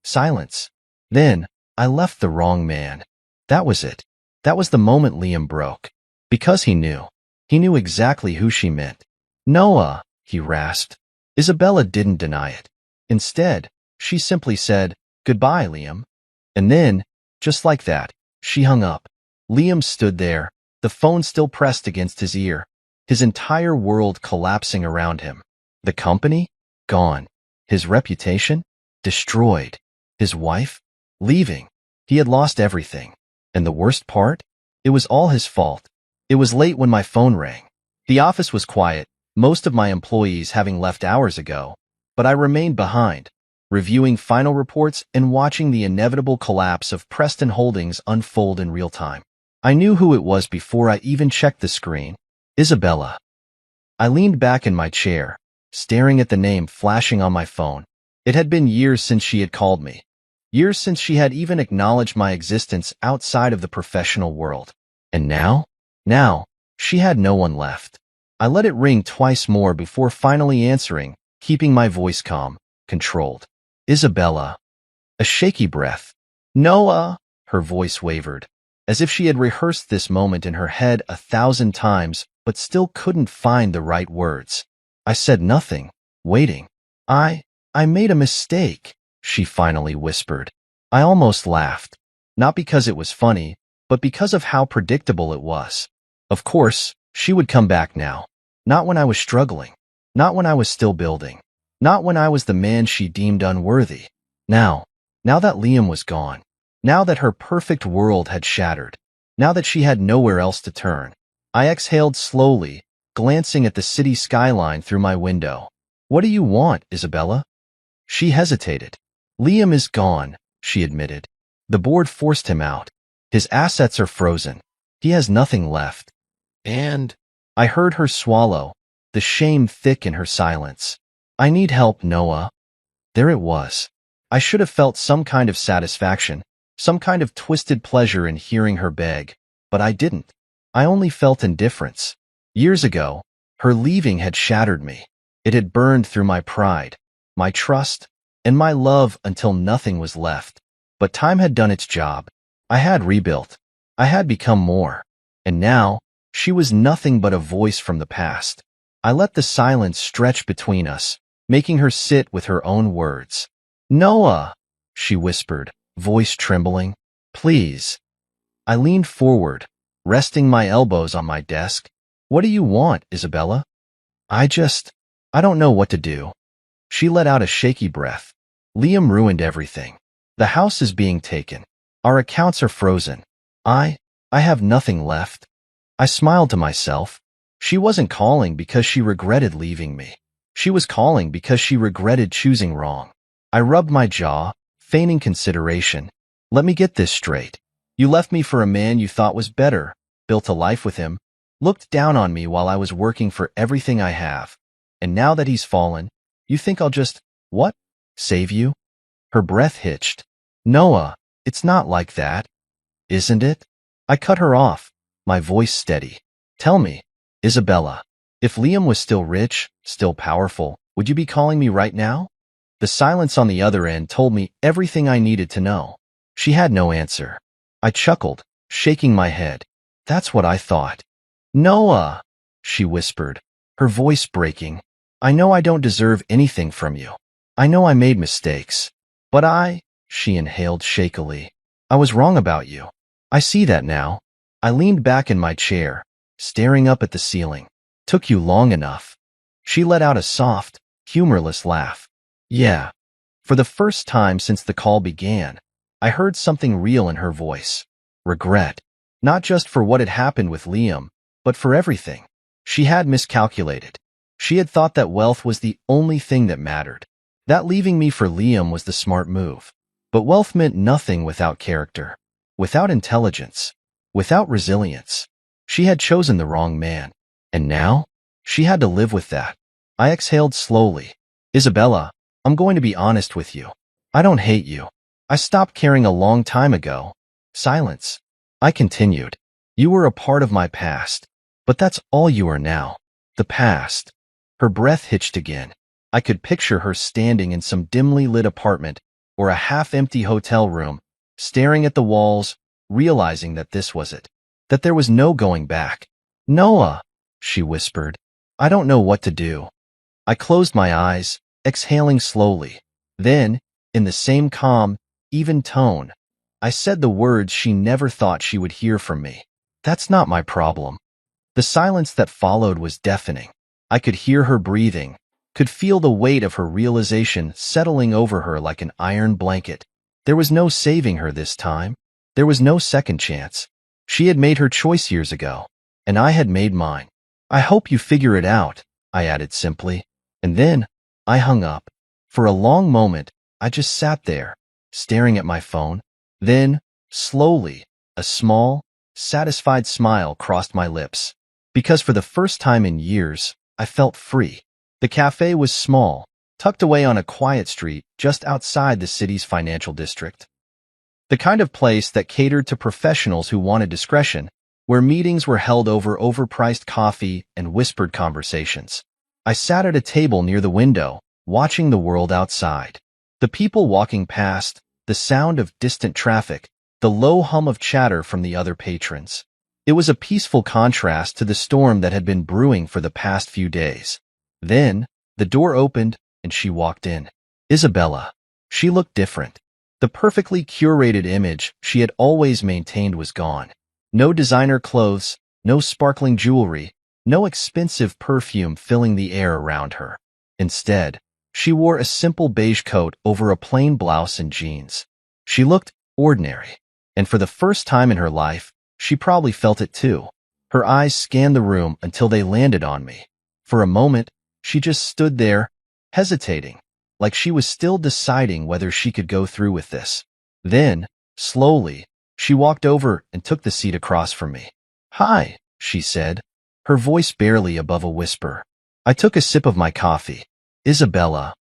Silence. "Then, I left the wrong man." That was it. That was the moment Liam broke. Because he knew. He knew exactly who she meant. "Noah," he rasped. Isabella didn't deny it. Instead, she simply said, "Goodbye, Liam." And then, just like that, she hung up. Liam stood there, the phone still pressed against his ear, his entire world collapsing around him. The company? Gone. His reputation? Destroyed. His wife? Leaving. He had lost everything. And the worst part? It was all his fault. It was late when my phone rang. The office was quiet, most of my employees having left hours ago, but I remained behind, reviewing final reports and watching the inevitable collapse of Preston Holdings unfold in real time. I knew who it was before I even checked the screen. Isabella. I leaned back in my chair, staring at the name flashing on my phone. It had been years since she had called me. Years since she had even acknowledged my existence outside of the professional world. And now? Now, she had no one left. I let it ring twice more before finally answering, keeping my voice calm, controlled. Isabella. A shaky breath. Noah. Her voice wavered, as if she had rehearsed this moment in her head 1,000 times, but still couldn't find the right words. I said nothing, waiting. I made a mistake, she finally whispered. I almost laughed, not because it was funny, but because of how predictable it was. Of course, she would come back now. Not when I was struggling. Not when I was still building. Not when I was the man she deemed unworthy. Now that Liam was gone. Now that her perfect world had shattered. Now that she had nowhere else to turn. I exhaled slowly, glancing at the city skyline through my window. What do you want, Isabella? She hesitated. Liam is gone, she admitted. The board forced him out. His assets are frozen. He has nothing left. And I heard her swallow, the shame thick in her silence. I need help, Noah. There it was. I should have felt some kind of satisfaction, some kind of twisted pleasure in hearing her beg, but I didn't. I only felt indifference. Years ago, her leaving had shattered me. It had burned through my pride, my trust, and my love until nothing was left. But time had done its job. I had rebuilt. I had become more. And now, she was nothing but a voice from the past. I let the silence stretch between us, making her sit with her own words. Noah, she whispered, voice trembling. Please. I leaned forward, resting my elbows on my desk. What do you want, Isabella? I don't know what to do. She let out a shaky breath. Liam ruined everything. The house is being taken. Our accounts are frozen. I have nothing left. I smiled to myself. She wasn't calling because she regretted leaving me. She was calling because she regretted choosing wrong. I rubbed my jaw, feigning consideration. Let me get this straight. You left me for a man you thought was better, built a life with him, looked down on me while I was working for everything I have. And now that he's fallen, you think I'll just, what? Save you? Her breath hitched. Noah, it's not like that. Isn't it? I cut her off, my voice steady. Tell me, Isabella, if Liam was still rich, still powerful, would you be calling me right now? The silence on the other end told me everything I needed to know. She had no answer. I chuckled, shaking my head. That's what I thought. Noah, she whispered, her voice breaking. I know I don't deserve anything from you. I know I made mistakes. But she inhaled shakily. I was wrong about you. I see that now. I leaned back in my chair, staring up at the ceiling. Took you long enough. She let out a soft, humorless laugh. Yeah. For the first time since the call began, I heard something real in her voice. Regret. Not just for what had happened with Liam, but for everything. She had miscalculated. She had thought that wealth was the only thing that mattered. That leaving me for Liam was the smart move. But wealth meant nothing without character, without intelligence, without resilience. She had chosen the wrong man. And now, she had to live with that. I exhaled slowly. Isabella, I'm going to be honest with you. I don't hate you. I stopped caring a long time ago. Silence. I continued. You were a part of my past. But that's all you are now. The past. Her breath hitched again. I could picture her standing in some dimly lit apartment or a half-empty hotel room, staring at the walls, realizing that this was it. That there was no going back. Noah, she whispered. I don't know what to do. I closed my eyes, exhaling slowly. Then, in the same calm, even tone, I said the words she never thought she would hear from me. That's not my problem. The silence that followed was deafening. I could hear her breathing, could feel the weight of her realization settling over her like an iron blanket. There was no saving her this time. There was no second chance. She had made her choice years ago, and I had made mine. I hope you figure it out, I added simply. And then I hung up. For a long moment, I just sat there, staring at my phone. Then, slowly, a small, satisfied smile crossed my lips. Because for the first time in years, I felt free. The cafe was small, tucked away on a quiet street just outside the city's financial district. The kind of place that catered to professionals who wanted discretion, where meetings were held over overpriced coffee and whispered conversations. I sat at a table near the window, watching the world outside. The people walking past, the sound of distant traffic, the low hum of chatter from the other patrons. It was a peaceful contrast to the storm that had been brewing for the past few days. Then, the door opened, and she walked in. Isabella. She looked different. The perfectly curated image she had always maintained was gone. No designer clothes, no sparkling jewelry, no expensive perfume filling the air around her. Instead, she wore a simple beige coat over a plain blouse and jeans. She looked ordinary, and for the first time in her life, she probably felt it too. Her eyes scanned the room until they landed on me. For a moment, she just stood there, hesitating, like she was still deciding whether she could go through with this. Then, slowly, she walked over and took the seat across from me. "Hi," she said, her voice barely above a whisper. I took a sip of my coffee. "Isabella."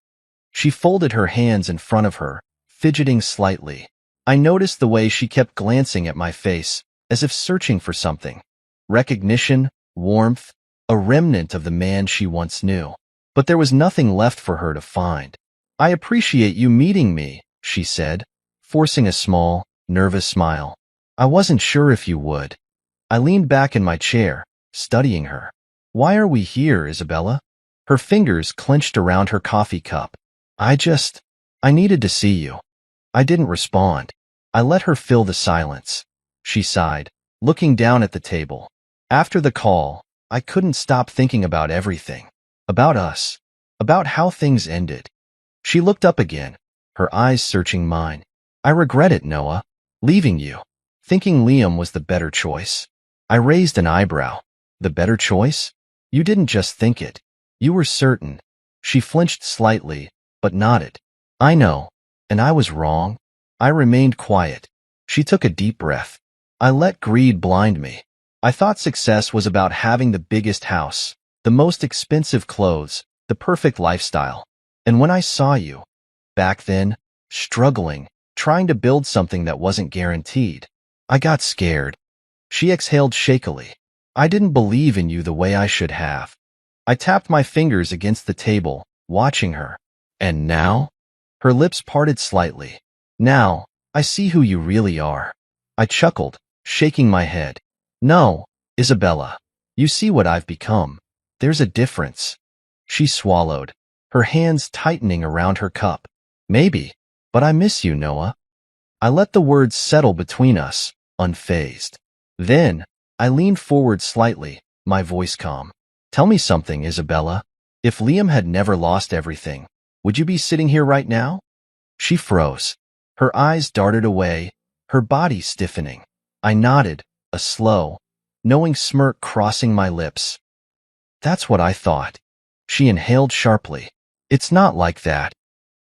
She folded her hands in front of her, fidgeting slightly. I noticed the way she kept glancing at my face, as if searching for something. Recognition, warmth, a remnant of the man she once knew. But there was nothing left for her to find. "I appreciate you meeting me," she said, forcing a small, nervous smile. "I wasn't sure if you would." I leaned back in my chair, studying her. "Why are we here, Isabella?" Her fingers clenched around her coffee cup. I needed to see you." I didn't respond. I let her fill the silence. She sighed, looking down at the table. After the call, I couldn't stop thinking about everything. About us. About how things ended. She looked up again, her eyes searching mine. "I regret it, Noah. Leaving you. Thinking Liam was the better choice." I raised an eyebrow. "The better choice? You didn't just think it. You were certain." She flinched slightly, but nodded. "I know. And I was wrong." I remained quiet. She took a deep breath. I let greed blind me. I thought success was about having the biggest house, the most expensive clothes, the perfect lifestyle. And when I saw you, back then, struggling, trying to build something that wasn't guaranteed, I got scared. She exhaled shakily. "I didn't believe in you the way I should have." I tapped my fingers against the table, watching her. "And now?" Her lips parted slightly. "Now, I see who you really are." I chuckled, shaking my head. "No, Isabella. You see what I've become. There's a difference." She swallowed, her hands tightening around her cup. "Maybe, but I miss you, Noah." I let the words settle between us, unfazed. Then, I leaned forward slightly, my voice calm. "Tell me something, Isabella. If Liam had never lost everything, would you be sitting here right now?" She froze. Her eyes darted away, her body stiffening. I nodded, a slow, knowing smirk crossing my lips. "That's what I thought." She inhaled sharply. "It's not like that."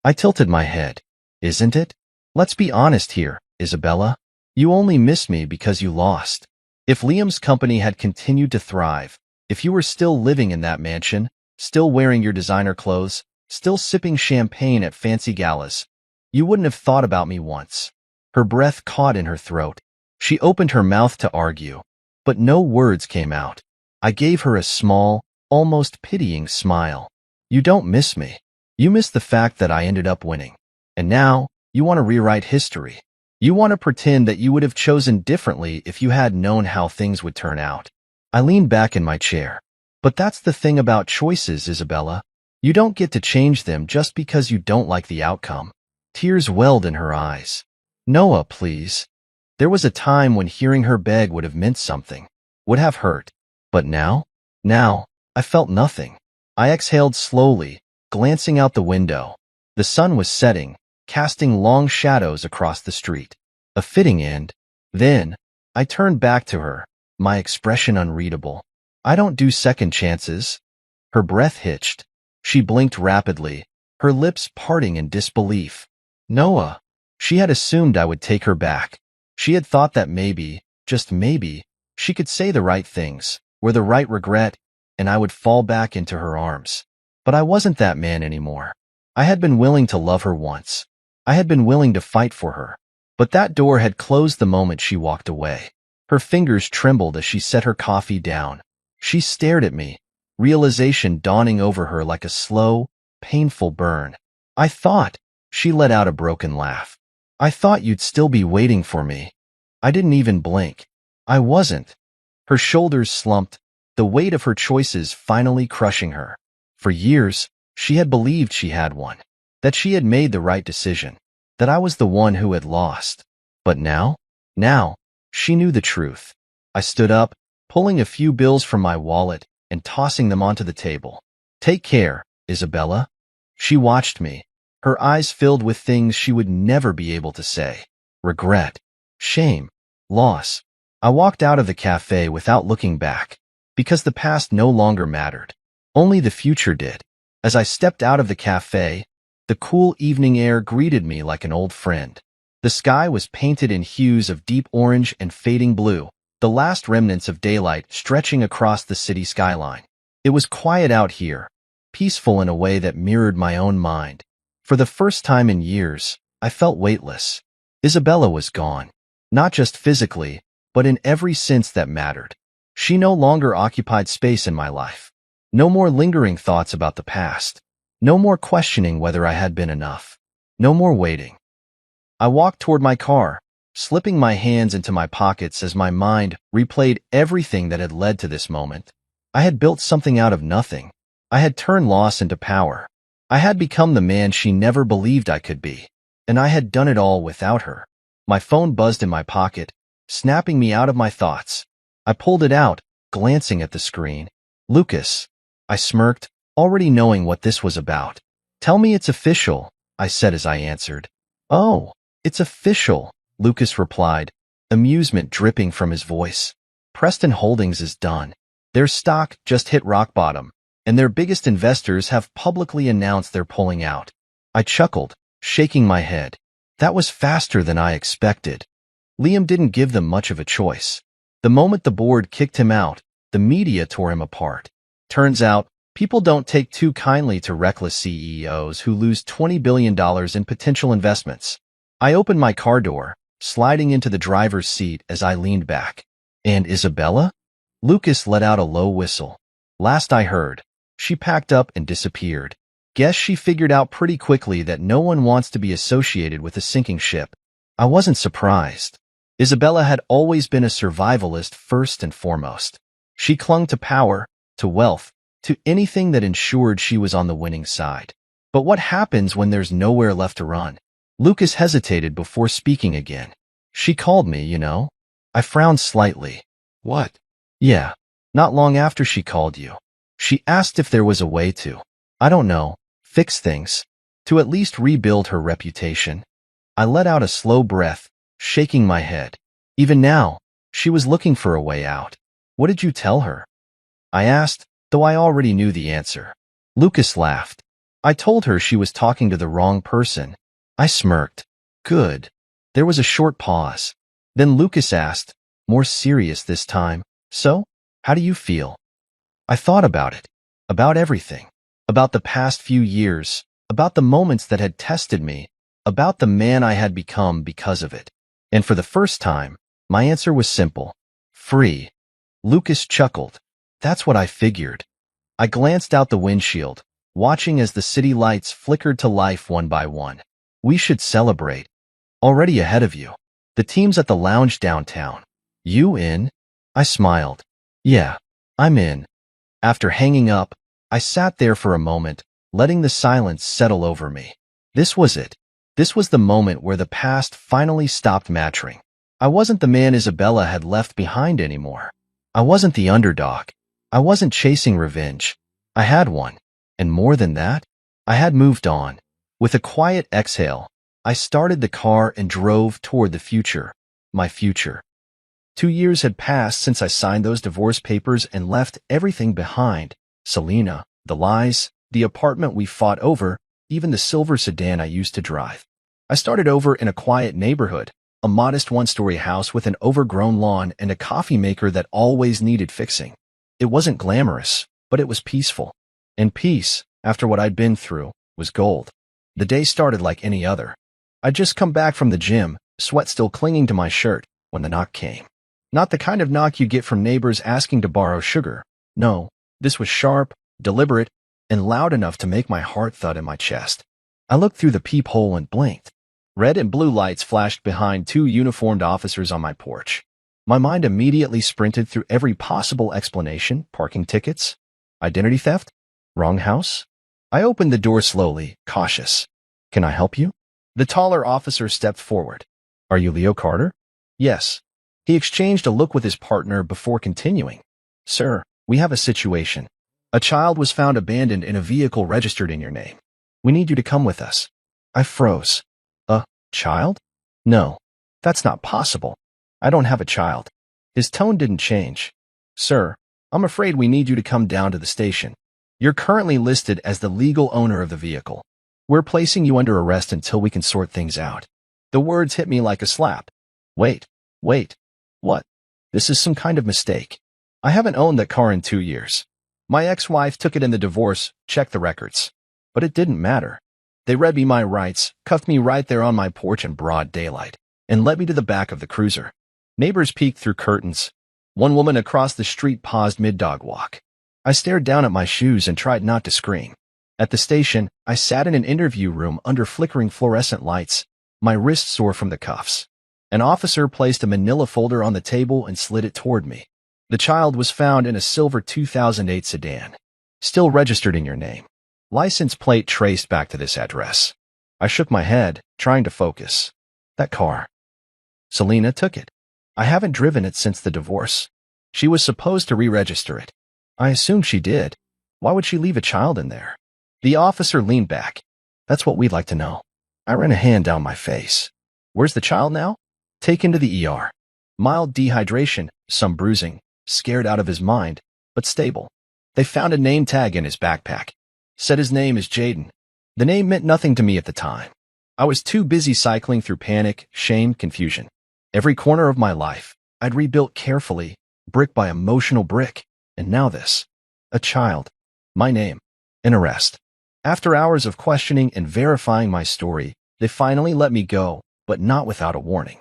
I tilted my head. "Isn't it? Let's be honest here, Isabella. You only miss me because you lost. If Liam's company had continued to thrive, if you were still living in that mansion, still wearing your designer clothes, still sipping champagne at fancy galas, you wouldn't have thought about me once." Her breath caught in her throat. She opened her mouth to argue, but no words came out. I gave her a small, almost pitying smile. "You don't miss me. You miss the fact that I ended up winning. And now, you want to rewrite history. You want to pretend that you would have chosen differently if you had known how things would turn out." I leaned back in my chair. "But that's the thing about choices, Isabella. You don't get to change them just because you don't like the outcome." Tears welled in her eyes. "Noah, please." There was a time when hearing her beg would have meant something, would have hurt. But now? Now, I felt nothing. I exhaled slowly, glancing out the window. The sun was setting, casting long shadows across the street. A fitting end. Then, I turned back to her, my expression unreadable. I don't do second chances. Her breath hitched. She blinked rapidly, her lips parting in disbelief. Noah. She had assumed I would take her back. She had thought that maybe, just maybe, she could say the right things, or the right regret, and I would fall back into her arms. But I wasn't that man anymore. I had been willing to love her once. I had been willing to fight for her. But that door had closed the moment she walked away. Her fingers trembled as she set her coffee down. She stared at me, realization dawning over her like a slow, painful burn. I thought, she let out a broken laugh. I thought you'd still be waiting for me. I didn't even blink. I wasn't. Her shoulders slumped, the weight of her choices finally crushing her. For years, she had believed she had won, that she had made the right decision, that I was the one who had lost. But now, she knew the truth. I stood up, pulling a few bills from my wallet and tossing them onto the table. Take care, Isabella. She watched me, her eyes filled with things she would never be able to say. Regret, shame, loss. I walked out of the cafe without looking back, because the past no longer mattered. Only the future did. As I stepped out of the cafe, the cool evening air greeted me like an old friend. The sky was painted in hues of deep orange and fading blue, the last remnants of daylight stretching across the city skyline. It was quiet out here, peaceful in a way that mirrored my own mind. For the first time in years, I felt weightless. Isabella was gone, not just physically, but in every sense that mattered. She no longer occupied space in my life. No more lingering thoughts about the past. No more questioning whether I had been enough. No more waiting. I walked toward my car, slipping my hands into my pockets as my mind replayed everything that had led to this moment. I had built something out of nothing. I had turned loss into power. I had become the man she never believed I could be. And I had done it all without her. My phone buzzed in my pocket, snapping me out of my thoughts. I pulled it out, glancing at the screen. Lucas. I smirked, already knowing what this was about. Tell me it's official, I said as I answered. Oh, it's official, Lucas replied, amusement dripping from his voice. Preston Holdings is done. Their stock just hit rock bottom, and their biggest investors have publicly announced they're pulling out. I chuckled, shaking my head. That was faster than I expected. Liam didn't give them much of a choice. The moment the board kicked him out, the media tore him apart. Turns out, people don't take too kindly to reckless CEOs who lose $20 billion in potential investments. I opened my car door, sliding into the driver's seat as I leaned back. And Isabella? Lucas let out a low whistle. Last I heard, she packed up and disappeared. Guess she figured out pretty quickly that no one wants to be associated with a sinking ship. I wasn't surprised. Isabella had always been a survivalist first and foremost. She clung to power, to wealth, to anything that ensured she was on the winning side. But what happens when there's nowhere left to run? Lucas hesitated before speaking again. She called me, you know. I frowned slightly. What? Yeah, not long after she called you. She asked if there was a way to, I don't know, fix things, to at least rebuild her reputation. I let out a slow breath, shaking my head. Even now, she was looking for a way out. What did you tell her? I asked, though I already knew the answer. Lucas laughed. I told her she was talking to the wrong person. I smirked. Good. There was a short pause. Then Lucas asked, more serious this time, so, how do you feel? I thought about it. About everything. About the past few years. About the moments that had tested me. About the man I had become because of it. And for the first time, my answer was simple. Free. Lucas chuckled. That's what I figured. I glanced out the windshield, watching as the city lights flickered to life one by one. We should celebrate. Already ahead of you. The team's at the lounge downtown. You in? I smiled. Yeah, I'm in. After hanging up, I sat there for a moment, letting the silence settle over me. This was it. This was the moment where the past finally stopped mattering. I wasn't the man Isabella had left behind anymore. I wasn't the underdog. I wasn't chasing revenge. I had one. And more than that, I had moved on. With a quiet exhale, I started the car and drove toward the future. My future. 2 years had passed since I signed those divorce papers and left everything behind. Selena, the lies, the apartment we fought over, even the silver sedan I used to drive. I started over in a quiet neighborhood, a modest one-story house with an overgrown lawn and a coffee maker that always needed fixing. It wasn't glamorous, but it was peaceful. And peace, after what I'd been through, was gold. The day started like any other. I'd just come back from the gym, sweat still clinging to my shirt, when the knock came. Not the kind of knock you get from neighbors asking to borrow sugar. No, this was sharp, deliberate, and loud enough to make my heart thud in my chest. I looked through the peephole and blinked. Red and blue lights flashed behind two uniformed officers on my porch. My mind immediately sprinted through every possible explanation: parking tickets, identity theft, wrong house. I opened the door slowly, cautious. "Can I help you?" The taller officer stepped forward. "Are you Leo Carter?" "Yes." He exchanged a look with his partner before continuing. "Sir, we have a situation. A child was found abandoned in a vehicle registered in your name. We need you to come with us." I froze. "A child? No, that's not possible. I don't have a child." His tone didn't change. "Sir, I'm afraid we need you to come down to the station. You're currently listed as the legal owner of the vehicle. We're placing you under arrest until we can sort things out." The words hit me like a slap. Wait. What? This is some kind of mistake. I haven't owned that car in 2 years. My ex-wife took it in the divorce, checked the records. But it didn't matter. They read me my rights, cuffed me right there on my porch in broad daylight, and led me to the back of the cruiser. Neighbors peeked through curtains. One woman across the street paused mid-dog walk. I stared down at my shoes and tried not to scream. At the station, I sat in an interview room under flickering fluorescent lights, my wrist sore from the cuffs. An officer placed a manila folder on the table and slid it toward me. The child was found in a silver 2008 sedan. Still registered in your name. License plate traced back to this address. I shook my head, trying to focus. That car. Selena took it. I haven't driven it since the divorce. She was supposed to re-register it. I assumed she did. Why would she leave a child in there? The officer leaned back. That's what we'd like to know. I ran a hand down my face. Where's the child now? Taken to the ER. Mild dehydration, some bruising, scared out of his mind, but stable. They found a name tag in his backpack. Said his name is Jaden. The name meant nothing to me at the time. I was too busy cycling through panic, shame, confusion. Every corner of my life, I'd rebuilt carefully, brick by emotional brick, and now this. A child. My name. An arrest. After hours of questioning and verifying my story, they finally let me go, but not without a warning.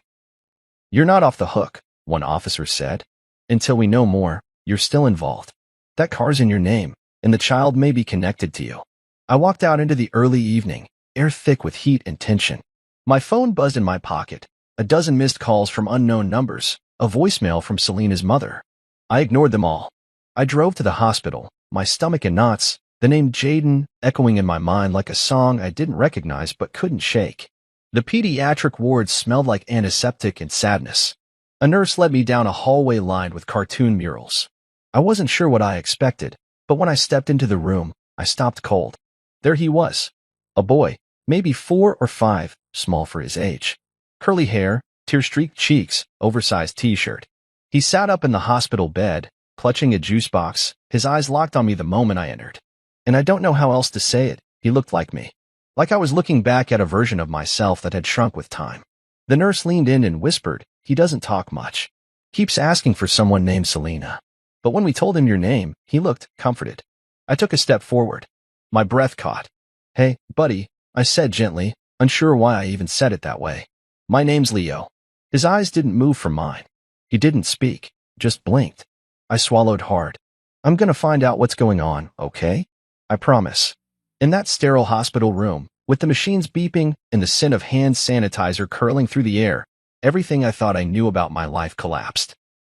"You're not off the hook," one officer said. "Until we know more, you're still involved. That car's in your name, and the child may be connected to you." I walked out into the early evening, air thick with heat and tension. My phone buzzed in my pocket, a dozen missed calls from unknown numbers, a voicemail from Selena's mother. I ignored them all. I drove to the hospital, my stomach in knots, the name Jaden echoing in my mind like a song I didn't recognize but couldn't shake. The pediatric ward smelled like antiseptic and sadness. A nurse led me down a hallway lined with cartoon murals. I wasn't sure what I expected, but when I stepped into the room, I stopped cold. There he was. A boy, maybe 4 or 5, small for his age. Curly hair, tear-streaked cheeks, oversized t-shirt. He sat up in the hospital bed, clutching a juice box, his eyes locked on me the moment I entered. And I don't know how else to say it, he looked like me. Like I was looking back at a version of myself that had shrunk with time. The nurse leaned in and whispered, "He doesn't talk much. Keeps asking for someone named Selena." But when we told him your name, he looked comforted. I took a step forward. My breath caught. "Hey, buddy," I said gently, unsure why I even said it that way. "My name's Leo." His eyes didn't move from mine. He didn't speak, just blinked. I swallowed hard. "I'm gonna find out what's going on, okay? I promise." In that sterile hospital room, with the machines beeping and the scent of hand sanitizer curling through the air, everything I thought I knew about my life collapsed.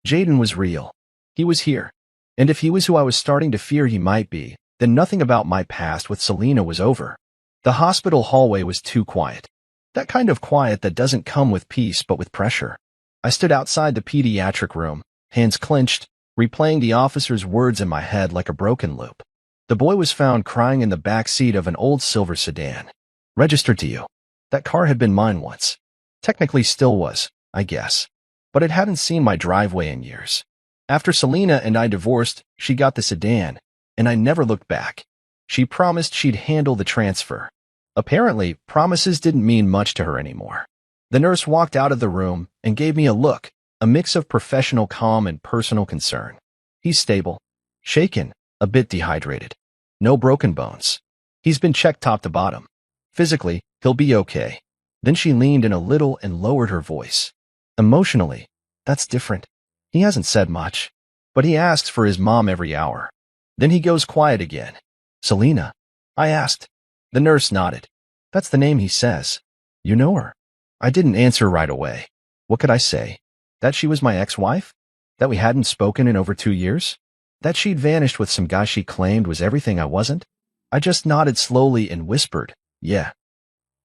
Jaden was real. He was here. And if he was who I was starting to fear he might be, then nothing about my past with Selena was over. The hospital hallway was too quiet. That kind of quiet that doesn't come with peace but with pressure. I stood outside the pediatric room, hands clenched, replaying the officer's words in my head like a broken loop. The boy was found crying in the back seat of an old silver sedan. Registered to you. That car had been mine once. Technically still was, I guess. But it hadn't seen my driveway in years. After Selena and I divorced, she got the sedan, and I never looked back. She promised she'd handle the transfer. Apparently, promises didn't mean much to her anymore. The nurse walked out of the room and gave me a look, a mix of professional calm and personal concern. He's stable, shaken, a bit dehydrated. No broken bones. He's been checked top to bottom. Physically, he'll be okay. Then she leaned in a little and lowered her voice. Emotionally, that's different. He hasn't said much, but he asks for his mom every hour. Then he goes quiet again. Selena? I asked. The nurse nodded. That's the name he says. You know her? I didn't answer right away. What could I say? That she was my ex-wife? That we hadn't spoken in over 2 years? That she'd vanished with some guy she claimed was everything I wasn't? I just nodded slowly and whispered, yeah.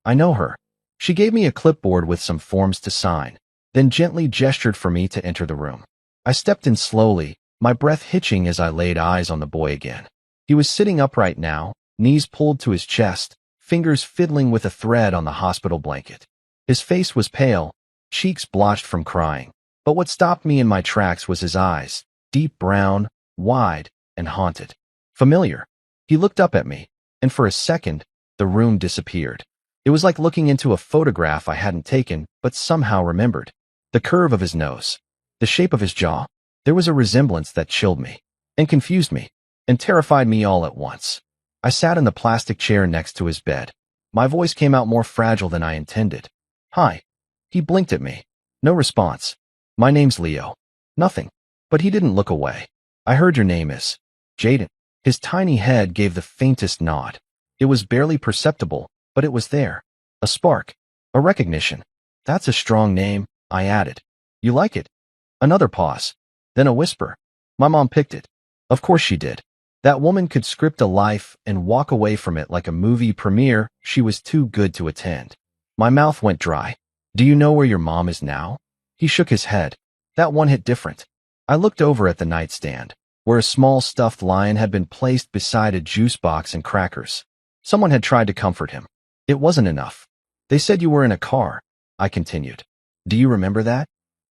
I know her. She gave me a clipboard with some forms to sign, then gently gestured for me to enter the room. I stepped in slowly, my breath hitching as I laid eyes on the boy again. He was sitting upright now, knees pulled to his chest, fingers fiddling with a thread on the hospital blanket. His face was pale, cheeks blotched from crying. But what stopped me in my tracks was his eyes, deep brown, wide, and haunted. Familiar. He looked up at me, and for a second, the room disappeared. It was like looking into a photograph I hadn't taken, but somehow remembered. The curve of his nose, the shape of his jaw. There was a resemblance that chilled me, and confused me, and terrified me all at once. I sat in the plastic chair next to his bed. My voice came out more fragile than I intended. Hi. He blinked at me. No response. My name's Leo. Nothing. But he didn't look away. I heard your name is Jaden. His tiny head gave the faintest nod. It was barely perceptible, but it was there. A spark. A recognition. That's a strong name, I added. You like it? Another pause. Then a whisper. My mom picked it. Of course she did. That woman could script a life and walk away from it like a movie premiere. She was too good to attend. My mouth went dry. Do you know where your mom is now? He shook his head. That one hit different. I looked over at the nightstand, where a small stuffed lion had been placed beside a juice box and crackers. Someone had tried to comfort him. It wasn't enough. They said you were in a car, I continued. Do you remember that?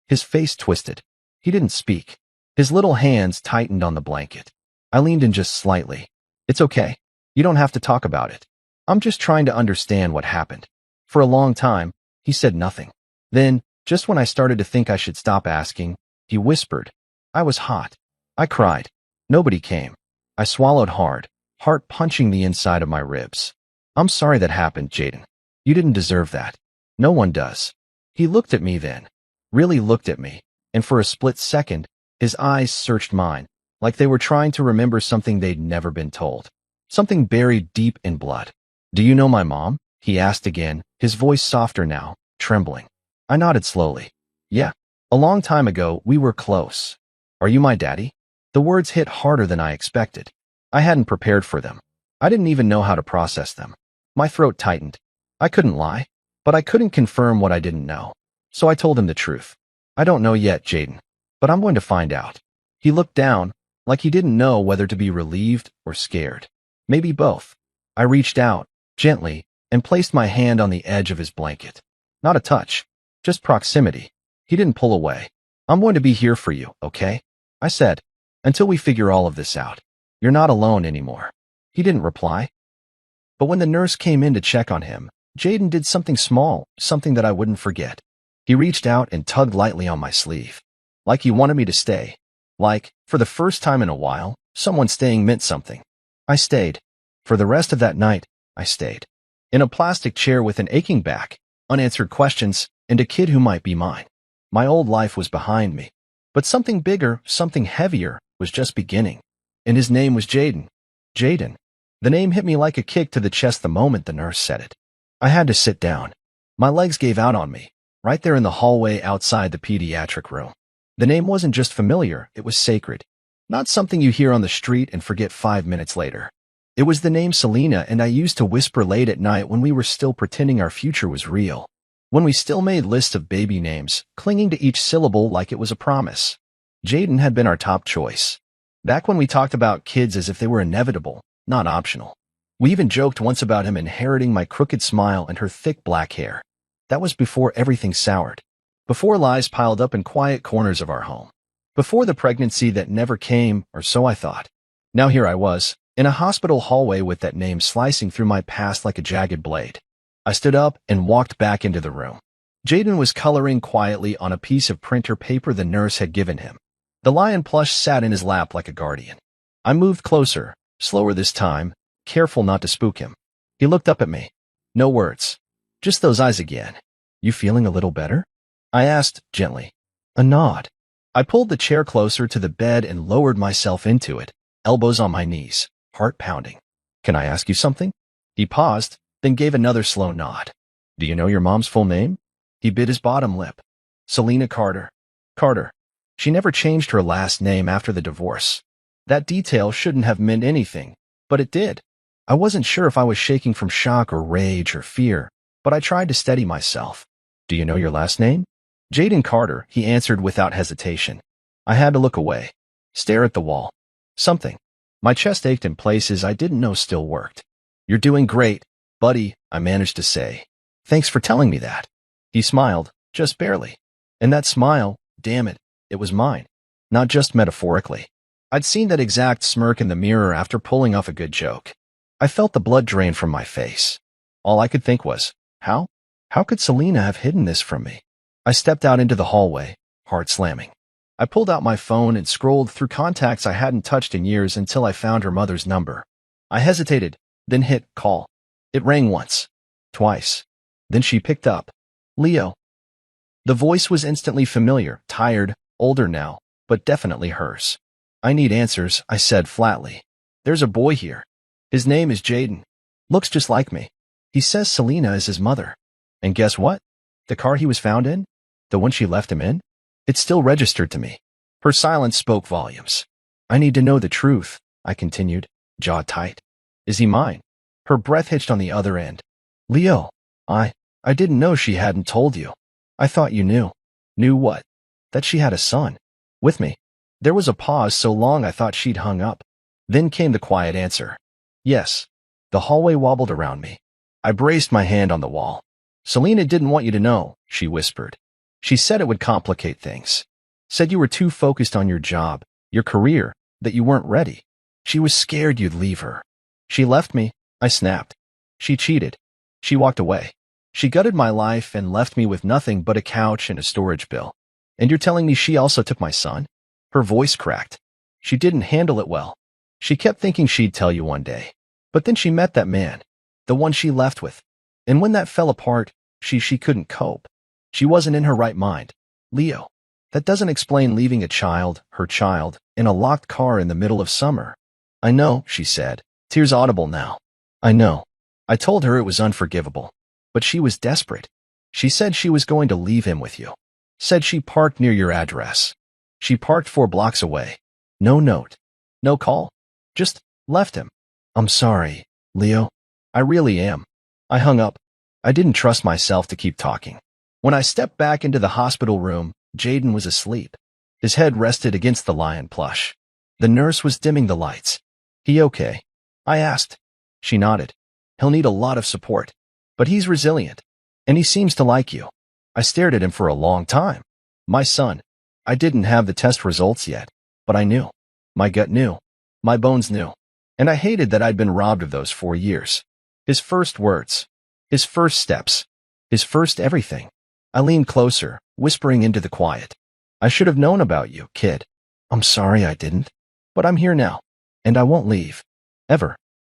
His face twisted. He didn't speak. His little hands tightened on the blanket. I leaned in just slightly. It's okay. You don't have to talk about it. I'm just trying to understand what happened. For a long time, he said nothing. Then, just when I started to think I should stop asking, he whispered. I was hot. I cried. Nobody came. I swallowed hard, heart punching the inside of my ribs. I'm sorry that happened, Jaden. You didn't deserve that. No one does. He looked at me then, really looked at me, and for a split second, his eyes searched mine, like they were trying to remember something they'd never been told. Something buried deep in blood. Do you know my mom? He asked again, his voice softer now, trembling. I nodded slowly. Yeah. A long time ago, we were close. Are you my daddy? The words hit harder than I expected. I hadn't prepared for them. I didn't even know how to process them. My throat tightened. I couldn't lie, but I couldn't confirm what I didn't know. So I told him the truth. I don't know yet, Jaden, but I'm going to find out. He looked down, like he didn't know whether to be relieved or scared. Maybe both. I reached out, gently, and placed my hand on the edge of his blanket. Not a touch, just proximity. He didn't pull away. I'm going to be here for you, okay? I said, until we figure all of this out. You're not alone anymore. He didn't reply. But when the nurse came in to check on him, Jaden did something small, something that I wouldn't forget. He reached out and tugged lightly on my sleeve. Like he wanted me to stay. Like, for the first time in a while, someone staying meant something. I stayed. For the rest of that night, I stayed. In a plastic chair with an aching back, unanswered questions, and a kid who might be mine. My old life was behind me. But something bigger, something heavier, was just beginning. And his name was Jaden. Jaden. The name hit me like a kick to the chest the moment the nurse said it. I had to sit down. My legs gave out on me, right there in the hallway outside the pediatric room. The name wasn't just familiar, it was sacred. Not something you hear on the street and forget 5 minutes later. It was the name Selena, and I used to whisper late at night when we were still pretending our future was real. When we still made lists of baby names, clinging to each syllable like it was a promise. Jaden had been our top choice. Back when we talked about kids as if they were inevitable, not optional. We even joked once about him inheriting my crooked smile and her thick black hair. That was before everything soured. Before lies piled up in quiet corners of our home. Before the pregnancy that never came, or so I thought. Now here I was, in a hospital hallway with that name slicing through my past like a jagged blade. I stood up and walked back into the room. Jaden was coloring quietly on a piece of printer paper the nurse had given him. The lion plush sat in his lap like a guardian. I moved closer, slower this time, careful not to spook him. He looked up at me. No words. Just those eyes again. You feeling a little better? I asked, gently. A nod. I pulled the chair closer to the bed and lowered myself into it, elbows on my knees, heart pounding. Can I ask you something? He paused, then gave another slow nod. Do you know your mom's full name? He bit his bottom lip. Selena Carter. Carter. She never changed her last name after the divorce. That detail shouldn't have meant anything, but it did. I wasn't sure if I was shaking from shock or rage or fear, but I tried to steady myself. Do you know your last name? Jaden Carter, he answered without hesitation. I had to look away, stare at the wall. Something. My chest ached in places I didn't know still worked. You're doing great, buddy, I managed to say. Thanks for telling me that. He smiled, just barely. And that smile, damn it, it was mine. Not just metaphorically. I'd seen that exact smirk in the mirror after pulling off a good joke. I felt the blood drain from my face. All I could think was, how? How could Selena have hidden this from me? I stepped out into the hallway, heart slamming. I pulled out my phone and scrolled through contacts I hadn't touched in years until I found her mother's number. I hesitated, then hit call. It rang once, twice. Then she picked up. Leo. The voice was instantly familiar, tired, older now, but definitely hers. I need answers, I said flatly. There's a boy here. His name is Jaden. Looks just like me. He says Selena is his mother. And guess what? The car he was found in? The one she left him in? It's still registered to me. Her silence spoke volumes. I need to know the truth, I continued, jaw tight. Is he mine? Her breath hitched on the other end. Leo, I didn't know she hadn't told you. I thought you knew. Knew what? That she had a son. With me. There was a pause so long I thought she'd hung up. Then came the quiet answer. Yes. The hallway wobbled around me. I braced my hand on the wall. Selena didn't want you to know, she whispered. She said it would complicate things. Said you were too focused on your job, your career, that you weren't ready. She was scared you'd leave her. She left me, I snapped. She cheated. She walked away. She gutted my life and left me with nothing but a couch and a storage bill. And you're telling me she also took my son? Her voice cracked. She didn't handle it well. She kept thinking she'd tell you one day. But then she met that man, the one she left with. And when that fell apart, she couldn't cope. She wasn't in her right mind. Leo, that doesn't explain leaving a child, her child, in a locked car in the middle of summer. I know, she said, tears audible now. I know. I told her it was unforgivable. But she was desperate. She said she was going to leave him with you. Said she parked near your address. She parked 4 blocks away. No note. No call. Just left him. I'm sorry, Leo. I really am. I hung up. I didn't trust myself to keep talking. When I stepped back into the hospital room, Jaden was asleep. His head rested against the lion plush. The nurse was dimming the lights. He okay? I asked. She nodded. He'll need a lot of support. But he's resilient. And he seems to like you. I stared at him for a long time. My son. I didn't have the test results yet. But I knew. My gut knew. My bones knew. And I hated that I'd been robbed of those 4 years. His first words. His first steps. His first everything. I leaned closer, whispering into the quiet. I should have known about you, kid. I'm sorry I didn't. But I'm here now. And I won't leave. Ever.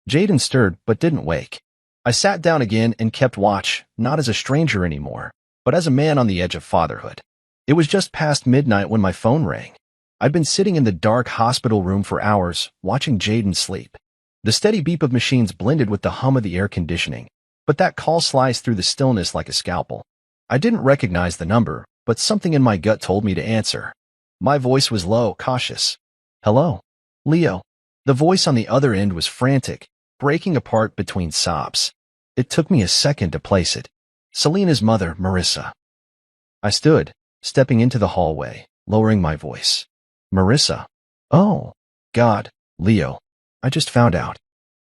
Jaden stirred, but didn't wake. I sat down again and kept watch, not as a stranger anymore, but as a man on the edge of fatherhood. It was just past midnight when my phone rang. I'd been sitting in the dark hospital room for hours, watching Jaden sleep. The steady beep of machines blended with the hum of the air conditioning, but that call sliced through the stillness like a scalpel. I didn't recognize the number, but something in my gut told me to answer. My voice was low, cautious. Hello? Leo. The voice on the other end was frantic, breaking apart between sobs. It took me a second to place it. Selena's mother, Marissa. I stood, stepping into the hallway, lowering my voice. Marissa. Oh, God, Leo. I just found out.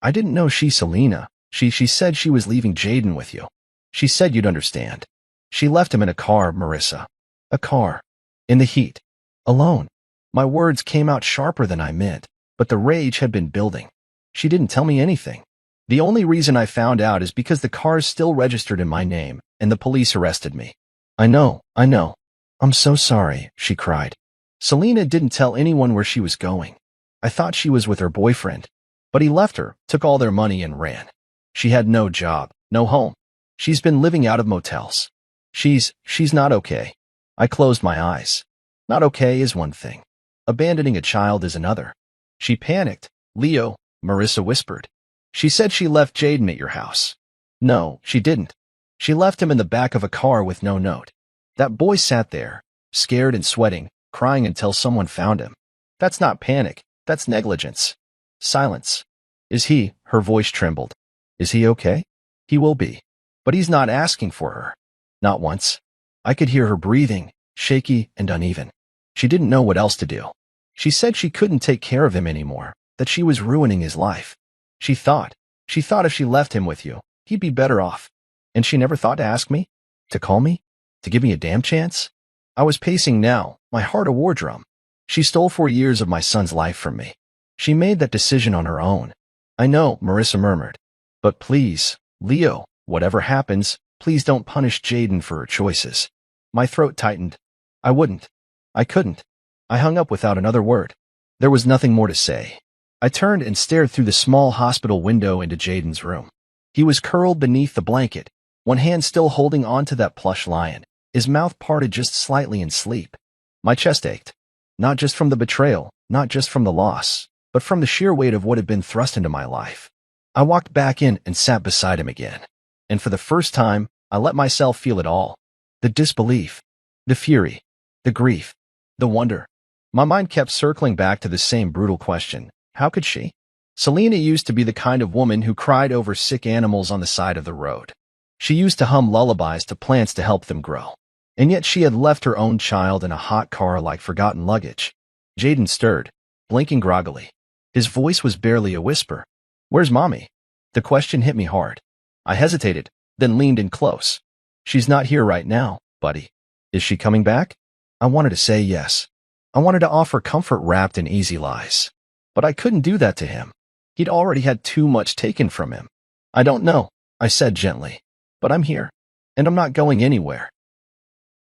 I didn't know she's Selena. She said she was leaving Jaden with you. She said you'd understand. She left him in a car, Marissa. A car. In the heat. Alone. My words came out sharper than I meant, but the rage had been building. She didn't tell me anything. The only reason I found out is because the car's still registered in my name, and the police arrested me. I know. I'm so sorry, she cried. Selena didn't tell anyone where she was going. I thought she was with her boyfriend, but he left her, took all their money and ran. She had no job, no home. She's been living out of motels. She's not okay. I closed my eyes. Not okay is one thing. Abandoning a child is another. She panicked. Leo, Marissa whispered. She said she left Jaden at your house. No, she didn't. She left him in the back of a car with no note. That boy sat there, scared and sweating, crying until someone found him. That's not panic. That's negligence. Silence. Is he? Her voice trembled. Is he okay? He will be. But he's not asking for her. Not once. I could hear her breathing, shaky and uneven. She didn't know what else to do. She said she couldn't take care of him anymore, that she was ruining his life. She thought if she left him with you, he'd be better off. And she never thought to ask me? To call me? To give me a damn chance? I was pacing now, my heart a war drum. She stole 4 years of my son's life from me. She made that decision on her own. I know, Marissa murmured. But please, Leo, whatever happens, please don't punish Jaden for her choices. My throat tightened. I wouldn't. I couldn't. I hung up without another word. There was nothing more to say. I turned and stared through the small hospital window into Jaden's room. He was curled beneath the blanket, one hand still holding onto that plush lion, his mouth parted just slightly in sleep. My chest ached. Not just from the betrayal, not just from the loss, but from the sheer weight of what had been thrust into my life. I walked back in and sat beside him again. And for the first time, I let myself feel it all. The disbelief, the fury, the grief, the wonder. My mind kept circling back to the same brutal question. How could she? Selena used to be the kind of woman who cried over sick animals on the side of the road. She used to hum lullabies to plants to help them grow. And yet she had left her own child in a hot car like forgotten luggage. Jaden stirred, blinking groggily. His voice was barely a whisper. Where's Mommy? The question hit me hard. I hesitated, then leaned in close. She's not here right now, buddy. Is she coming back? I wanted to say yes. I wanted to offer comfort wrapped in easy lies. But I couldn't do that to him. He'd already had too much taken from him. I don't know, I said gently. But I'm here. And I'm not going anywhere.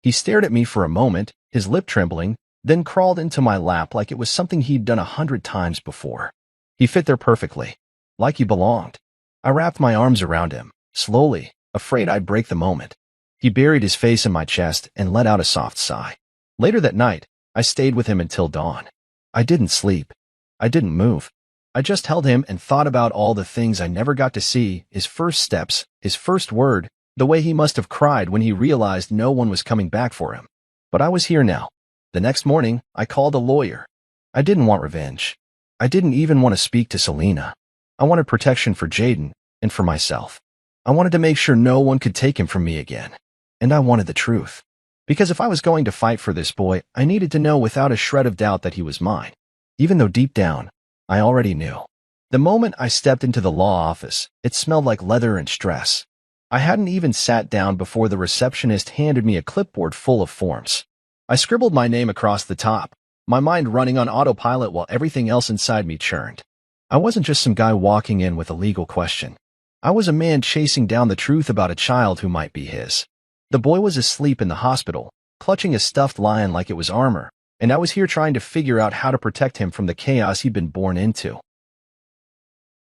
He stared at me for a moment, his lip trembling, then crawled into my lap like it was something he'd done 100 times before. He fit there perfectly, like he belonged. I wrapped my arms around him, slowly, afraid I'd break the moment. He buried his face in my chest and let out a soft sigh. Later that night, I stayed with him until dawn. I didn't sleep. I didn't move. I just held him and thought about all the things I never got to see, his first steps, his first word, the way he must have cried when he realized no one was coming back for him. But I was here now. The next morning, I called a lawyer. I didn't want revenge. I didn't even want to speak to Selena. I wanted protection for Jaden and for myself. I wanted to make sure no one could take him from me again. And I wanted the truth. Because if I was going to fight for this boy, I needed to know without a shred of doubt that he was mine. Even though deep down, I already knew. The moment I stepped into the law office, it smelled like leather and stress. I hadn't even sat down before the receptionist handed me a clipboard full of forms. I scribbled my name across the top, my mind running on autopilot while everything else inside me churned. I wasn't just some guy walking in with a legal question. I was a man chasing down the truth about a child who might be his. The boy was asleep in the hospital, clutching a stuffed lion like it was armor, and I was here trying to figure out how to protect him from the chaos he'd been born into.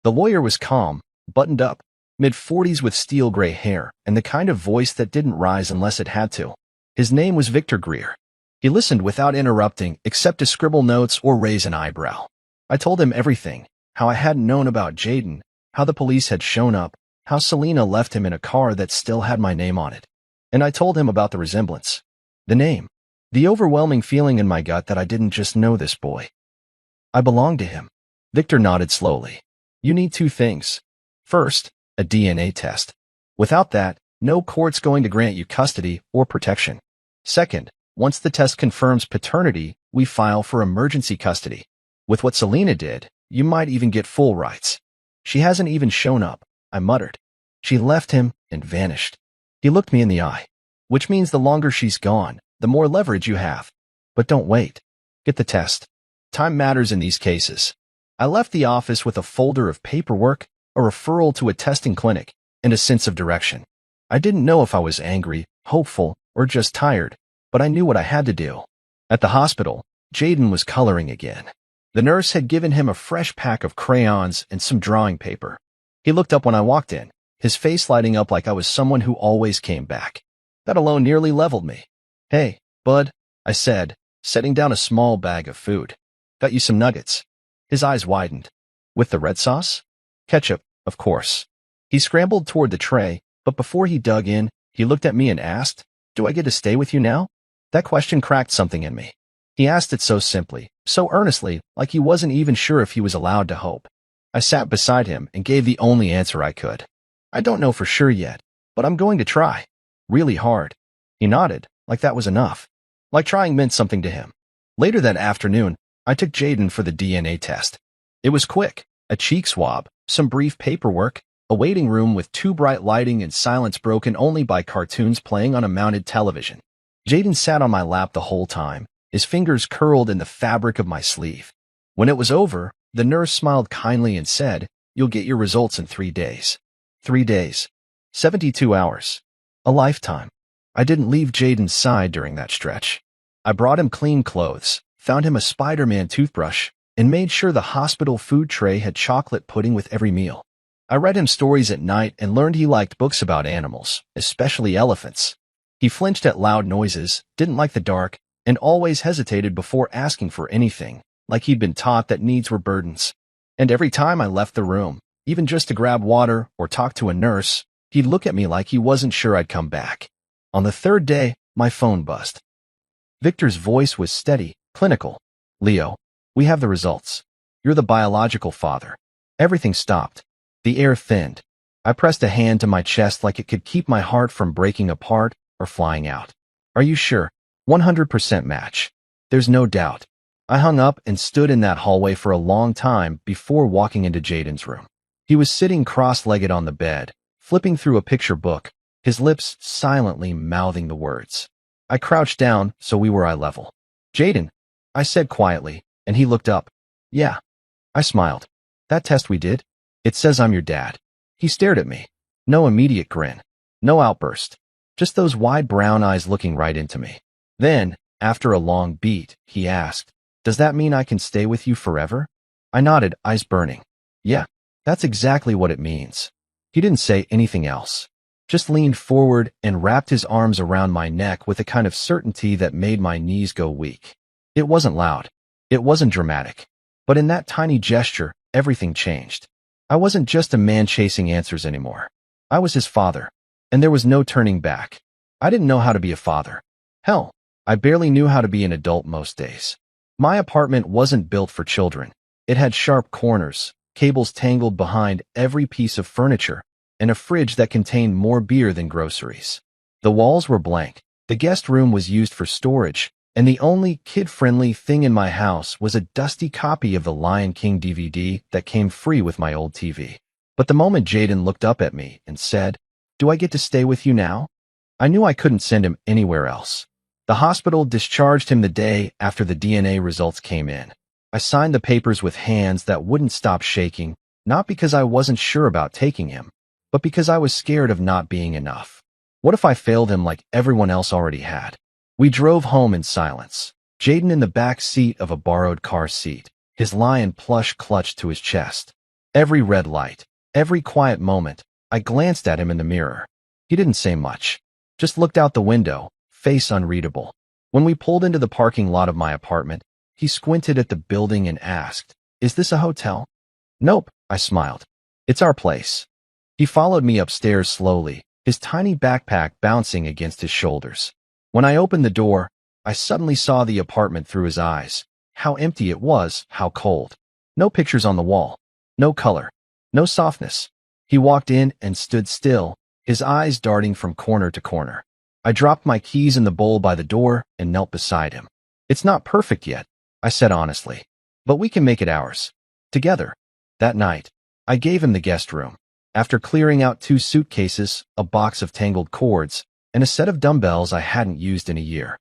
The lawyer was calm, buttoned up, mid-40s with steel-gray hair, and the kind of voice that didn't rise unless it had to. His name was Victor Greer. He listened without interrupting, except to scribble notes or raise an eyebrow. I told him everything, how I hadn't known about Jaden, how the police had shown up, how Selena left him in a car that still had my name on it. And I told him about the resemblance. The name. The overwhelming feeling in my gut that I didn't just know this boy. I belonged to him. Victor nodded slowly. You need 2 things. First, a DNA test. Without that, no court's going to grant you custody or protection. Second, once the test confirms paternity, we file for emergency custody. With what Selena did, you might even get full rights. She hasn't even shown up, I muttered. She left him and vanished. He looked me in the eye. Which means the longer she's gone, the more leverage you have. But don't wait. Get the test. Time matters in these cases. I left the office with a folder of paperwork, a referral to a testing clinic, and a sense of direction. I didn't know if I was angry, hopeful, or just tired, but I knew what I had to do. At the hospital, Jaden was coloring again. The nurse had given him a fresh pack of crayons and some drawing paper. He looked up when I walked in, his face lighting up like I was someone who always came back. That alone nearly leveled me. "Hey, bud," I said, setting down a small bag of food. "Got you some nuggets." His eyes widened. "With the red sauce?" "Ketchup, of course." He scrambled toward the tray, but before he dug in, he looked at me and asked, "Do I get to stay with you now?" That question cracked something in me. He asked it so simply, so earnestly, like he wasn't even sure if he was allowed to hope. I sat beside him and gave the only answer I could. "I don't know for sure yet, but I'm going to try. Really hard." He nodded, like that was enough. Like trying meant something to him. Later that afternoon, I took Jaden for the DNA test. It was quick, a cheek swab, some brief paperwork, a waiting room with too bright lighting and silence broken only by cartoons playing on a mounted television. Jaden sat on my lap the whole time, his fingers curled in the fabric of my sleeve. When it was over, the nurse smiled kindly and said, "You'll get your results in 3 days." 3 days. 72 hours. A lifetime. I didn't leave Jaden's side during that stretch. I brought him clean clothes, found him a Spider-Man toothbrush, and made sure the hospital food tray had chocolate pudding with every meal. I read him stories at night and learned he liked books about animals, especially elephants. He flinched at loud noises, didn't like the dark, and always hesitated before asking for anything, like he'd been taught that needs were burdens. And every time I left the room, even just to grab water or talk to a nurse, he'd look at me like he wasn't sure I'd come back. On the 3rd day, my phone buzzed. Victor's voice was steady, clinical. "Leo, we have the results. You're the biological father." Everything stopped. The air thinned. I pressed a hand to my chest like it could keep my heart from breaking apart or flying out. "Are you sure?" 100% match. "There's no doubt." I hung up and stood in that hallway for a long time before walking into Jaden's room. He was sitting cross-legged on the bed, flipping through a picture book, his lips silently mouthing the words. I crouched down so we were eye level. "Jaden," I said quietly, and he looked up. "Yeah." I smiled. "That test we did? It says I'm your dad." He stared at me. No immediate grin. No outburst. Just those wide brown eyes looking right into me. Then, after a long beat, he asked, "Does that mean I can stay with you forever?" I nodded, eyes burning. "Yeah, that's exactly what it means." He didn't say anything else. Just leaned forward and wrapped his arms around my neck with a kind of certainty that made my knees go weak. It wasn't loud. It wasn't dramatic. But in that tiny gesture, everything changed. I wasn't just a man chasing answers anymore. I was his father, and there was no turning back. I didn't know how to be a father. Hell, I barely knew how to be an adult most days. My apartment wasn't built for children. It had sharp corners, cables tangled behind every piece of furniture, and a fridge that contained more beer than groceries. The walls were blank. The guest room was used for storage, and the only kid-friendly thing in my house was a dusty copy of the Lion King DVD that came free with my old TV. But the moment Jaden looked up at me and said, "Do I get to stay with you now?" I knew I couldn't send him anywhere else. The hospital discharged him the day after the DNA results came in. I signed the papers with hands that wouldn't stop shaking, not because I wasn't sure about taking him, but because I was scared of not being enough. What if I failed him like everyone else already had? We drove home in silence, Jaden in the back seat of a borrowed car seat, his lion plush clutched to his chest. Every red light, every quiet moment, I glanced at him in the mirror. He didn't say much, just looked out the window, face unreadable. When we pulled into the parking lot of my apartment, he squinted at the building and asked, "Is this a hotel?" "Nope," I smiled. "It's our place." He followed me upstairs slowly, his tiny backpack bouncing against his shoulders. When I opened the door, I suddenly saw the apartment through his eyes. How empty it was, how cold. No pictures on the wall. No color. No softness. He walked in and stood still, his eyes darting from corner to corner. I dropped my keys in the bowl by the door and knelt beside him. "It's not perfect yet," I said honestly, "but we can make it ours. Together." That night, I gave him the guest room. After clearing out 2 suitcases, a box of tangled cords, and a set of dumbbells I hadn't used in a year.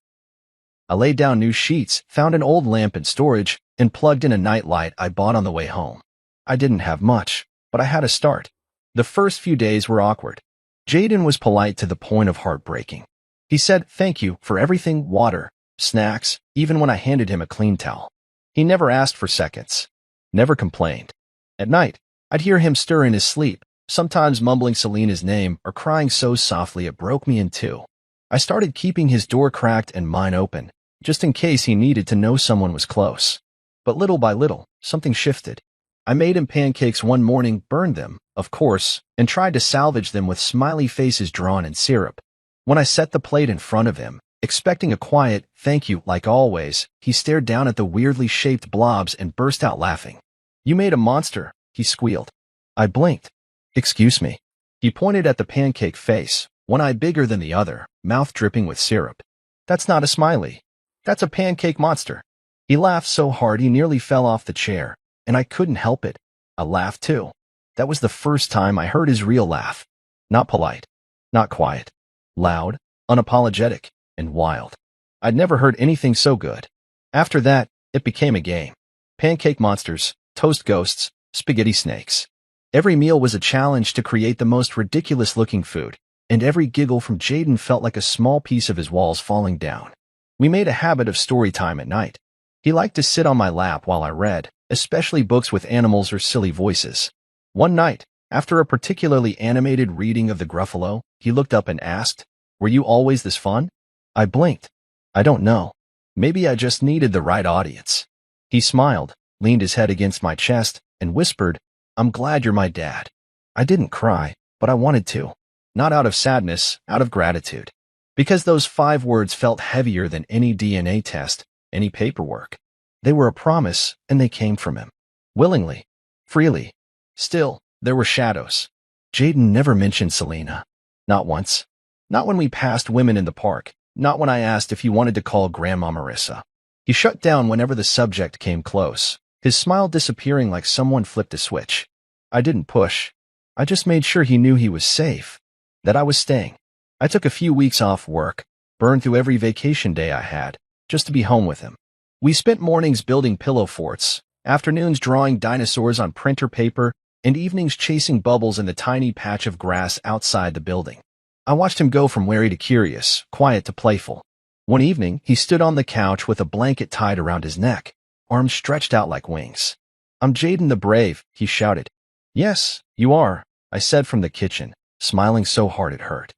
I laid down new sheets, found an old lamp in storage, and plugged in a nightlight I bought on the way home. I didn't have much, but I had a start. The first few days were awkward. Jaden was polite to the point of heartbreaking. He said thank you for everything, water, snacks, even when I handed him a clean towel. He never asked for seconds. Never complained. At night, I'd hear him stir in his sleep, sometimes mumbling Selena's name or crying so softly it broke me in two. I started keeping his door cracked and mine open, just in case he needed to know someone was close. But little by little, something shifted. I made him pancakes one morning, burned them, of course, and tried to salvage them with smiley faces drawn in syrup. When I set the plate in front of him, expecting a quiet, thank you like always, he stared down at the weirdly shaped blobs and burst out laughing. You made a monster, he squealed. I blinked. Excuse me. He pointed at the pancake face, one eye bigger than the other, mouth dripping with syrup. That's not a smiley. That's a pancake monster. He laughed so hard he nearly fell off the chair, and I couldn't help it. I laughed too. That was the first time I heard his real laugh. Not polite. Not quiet. Loud, unapologetic, and wild. I'd never heard anything so good. After that, it became a game. Pancake monsters, toast ghosts, spaghetti snakes. Every meal was a challenge to create the most ridiculous-looking food, and every giggle from Jaden felt like a small piece of his walls falling down. We made a habit of story time at night. He liked to sit on my lap while I read, especially books with animals or silly voices. One night, after a particularly animated reading of the Gruffalo, he looked up and asked, "Were you always this fun?" I blinked. I don't know. Maybe I just needed the right audience. He smiled, leaned his head against my chest, and whispered, "I'm glad you're my dad." I didn't cry, but I wanted to. Not out of sadness, out of gratitude. Because those 5 words felt heavier than any DNA test, any paperwork. They were a promise, and they came from him. Willingly. Freely. Still, there were shadows. Jaden never mentioned Selena. Not once. Not when we passed women in the park. Not when I asked if he wanted to call Grandma Marissa. He shut down whenever the subject came close, his smile disappearing like someone flipped a switch. I didn't push. I just made sure he knew he was safe. That I was staying. I took a few weeks off work, burned through every vacation day I had, just to be home with him. We spent mornings building pillow forts, afternoons drawing dinosaurs on printer paper, and evenings chasing bubbles in the tiny patch of grass outside the building. I watched him go from wary to curious, quiet to playful. One evening, he stood on the couch with a blanket tied around his neck, arms stretched out like wings. "I'm Jaden the Brave," he shouted. "Yes, you are," I said from the kitchen, smiling so hard it hurt.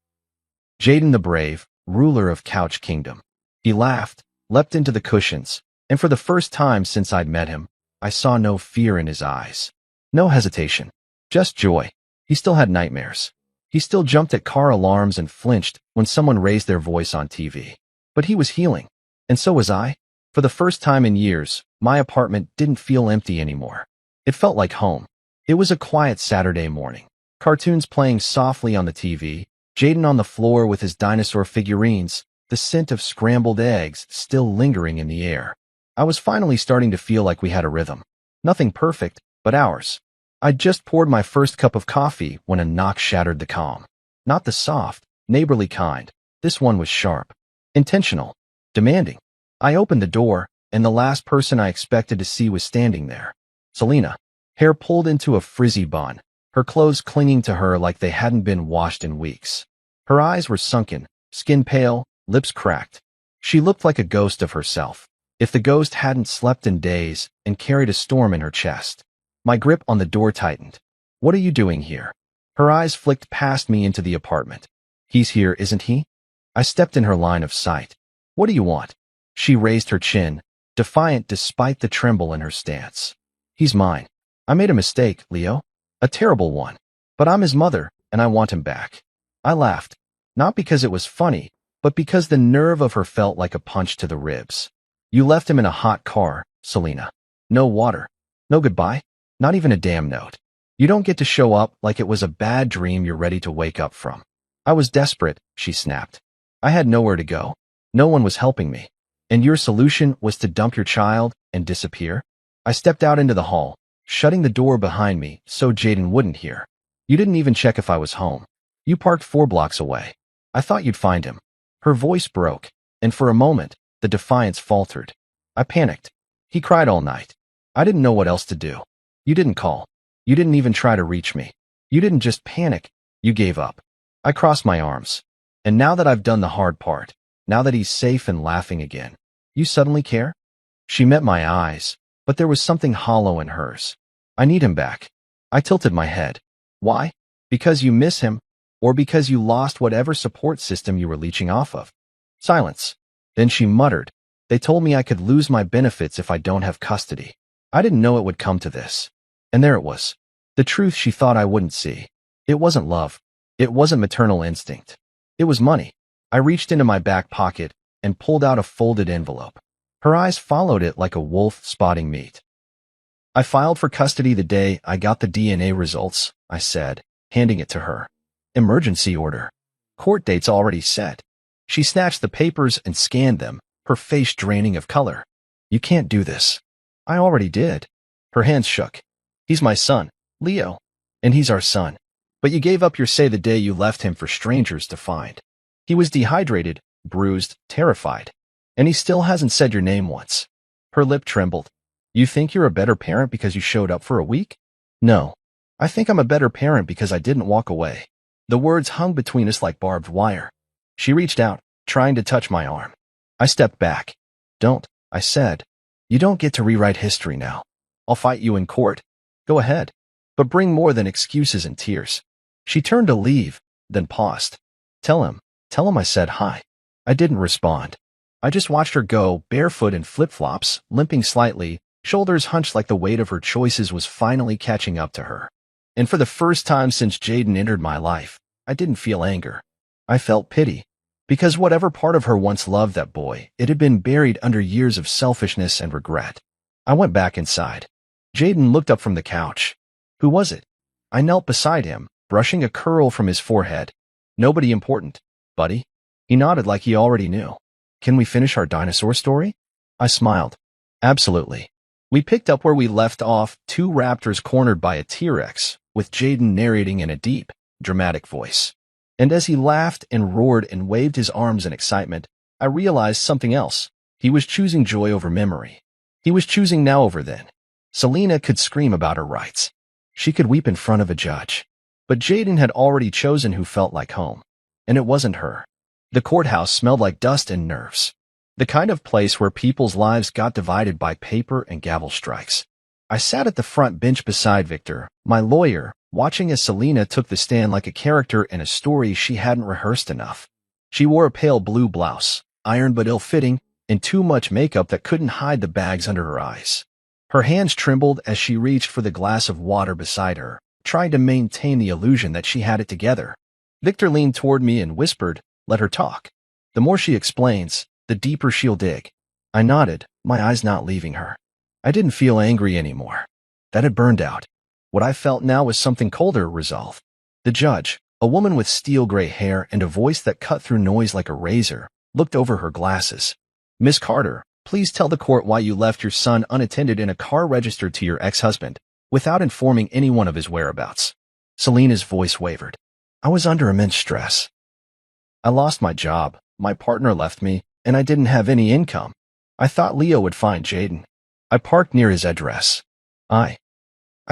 Jaden the Brave, ruler of Couch Kingdom. He laughed, leapt into the cushions, and for the first time since I'd met him, I saw no fear in his eyes. No hesitation. Just joy. He still had nightmares. He still jumped at car alarms and flinched when someone raised their voice on TV. But he was healing. And so was I. For the first time in years, my apartment didn't feel empty anymore. It felt like home. It was a quiet Saturday morning. Cartoons playing softly on the TV, Jaden on the floor with his dinosaur figurines, the scent of scrambled eggs still lingering in the air. I was finally starting to feel like we had a rhythm. Nothing perfect, but ours. I'd just poured my first cup of coffee when a knock shattered the calm. Not the soft, neighborly kind. This one was sharp. Intentional. Demanding. I opened the door, and the last person I expected to see was standing there. Selena. Hair pulled into a frizzy bun, her clothes clinging to her like they hadn't been washed in weeks. Her eyes were sunken, skin pale, lips cracked. She looked like a ghost of herself, if the ghost hadn't slept in days and carried a storm in her chest. My grip on the door tightened. "What are you doing here?" Her eyes flicked past me into the apartment. "He's here, isn't he?" I stepped in her line of sight. "What do you want?" She raised her chin, defiant despite the tremble in her stance. "He's mine. I made a mistake, Leo. A terrible one. But I'm his mother, and I want him back." I laughed. Not because it was funny, but because the nerve of her felt like a punch to the ribs. "You left him in a hot car, Selena. No water. No goodbye. Not even a damn note. You don't get to show up like it was a bad dream you're ready to wake up from." I was desperate, she snapped. I had nowhere to go. No one was helping me. "And your solution was to dump your child and disappear?" I stepped out into the hall, shutting the door behind me so Jaden wouldn't hear. You didn't even check if I was home. You parked 4 blocks away. I thought you'd find him. Her voice broke, and for a moment, the defiance faltered. I panicked. He cried all night. I didn't know what else to do. You didn't call. You didn't even try to reach me. You didn't just panic. You gave up. I crossed my arms. And now that I've done the hard part, now that he's safe and laughing again, you suddenly care? She met my eyes, but there was something hollow in hers. I need him back. I tilted my head. Why? Because you miss him, or because you lost whatever support system you were leeching off of? Silence. Then she muttered, they told me I could lose my benefits if I don't have custody. I didn't know it would come to this. And there it was. The truth she thought I wouldn't see. It wasn't love. It wasn't maternal instinct. It was money. I reached into my back pocket and pulled out a folded envelope. Her eyes followed it like a wolf spotting meat. I filed for custody the day I got the DNA results, I said, handing it to her. Emergency order. Court date's already set. She snatched the papers and scanned them, her face draining of color. You can't do this. I already did. Her hands shook. He's my son, Leo, and he's our son. But you gave up your say the day you left him for strangers to find. He was dehydrated, bruised, terrified. And he still hasn't said your name once. Her lip trembled. You think you're a better parent because you showed up for a week? No. I think I'm a better parent because I didn't walk away. The words hung between us like barbed wire. She reached out, trying to touch my arm. I stepped back. Don't, I said. You don't get to rewrite history now. I'll fight you in court. Go ahead. But bring more than excuses and tears. She turned to leave, then paused. Tell him I said hi. I didn't respond. I just watched her go, barefoot in flip-flops, limping slightly, shoulders hunched like the weight of her choices was finally catching up to her. And for the first time since Jaden entered my life, I didn't feel anger. I felt pity. Because whatever part of her once loved that boy, it had been buried under years of selfishness and regret. I went back inside. Jaden looked up from the couch. Who was it? I knelt beside him, brushing a curl from his forehead. Nobody important, buddy. He nodded like he already knew. Can we finish our dinosaur story? I smiled. Absolutely. We picked up where we left off, 2 raptors cornered by a T-Rex, with Jaden narrating in a deep, dramatic voice. And as he laughed and roared and waved his arms in excitement, I realized something else. He was choosing joy over memory. He was choosing now over then. Selena could scream about her rights. She could weep in front of a judge. But Jaden had already chosen who felt like home. And it wasn't her. The courthouse smelled like dust and nerves. The kind of place where people's lives got divided by paper and gavel strikes. I sat at the front bench beside Victor, my lawyer, watching as Selena took the stand like a character in a story she hadn't rehearsed enough. She wore a pale blue blouse, ironed but ill-fitting, and too much makeup that couldn't hide the bags under her eyes. Her hands trembled as she reached for the glass of water beside her, trying to maintain the illusion that she had it together. Victor leaned toward me and whispered, "Let her talk. The more she explains, the deeper she'll dig." I nodded, my eyes not leaving her. I didn't feel angry anymore. That had burned out. What I felt now was something colder, resolve. The judge, a woman with steel-gray hair and a voice that cut through noise like a razor, looked over her glasses. "Miss Carter, please tell the court why you left your son unattended in a car registered to your ex-husband, without informing anyone of his whereabouts." Selena's voice wavered. "I was under immense stress. I lost my job, my partner left me, and I didn't have any income. I thought Leo would find Jaden. I parked near his address. I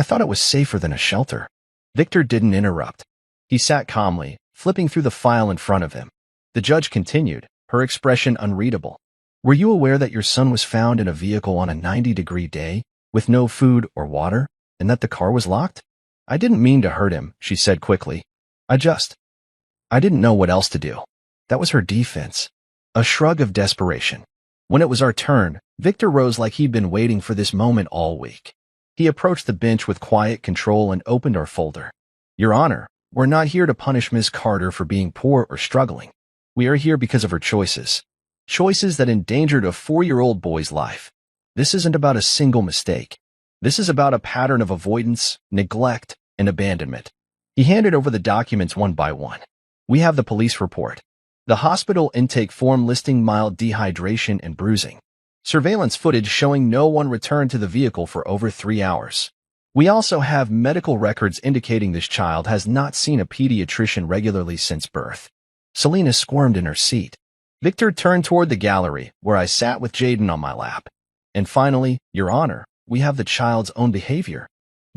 thought it was safer than a shelter." Victor didn't interrupt. He sat calmly, flipping through the file in front of him. The judge continued, her expression unreadable. "Were you aware that your son was found in a vehicle on a 90-degree day, with no food or water, and that the car was locked?" "I didn't mean to hurt him," she said quickly. I didn't know what else to do." That was her defense. A shrug of desperation. When it was our turn, Victor rose like he'd been waiting for this moment all week. He approached the bench with quiet control and opened our folder. "Your Honor, we're not here to punish Miss Carter for being poor or struggling. We are here because of her choices. Choices that endangered a 4-year-old boy's life. This isn't about a single mistake. This is about a pattern of avoidance, neglect, and abandonment." He handed over the documents one by one. "We have the police report. The hospital intake form listing mild dehydration and bruising. Surveillance footage showing no one returned to the vehicle for over 3 hours. We also have medical records indicating this child has not seen a pediatrician regularly since birth. Selena squirmed in her seat. Victor turned toward the gallery, where I sat with Jaden on my lap. And finally, Your Honor, we have the child's own behavior.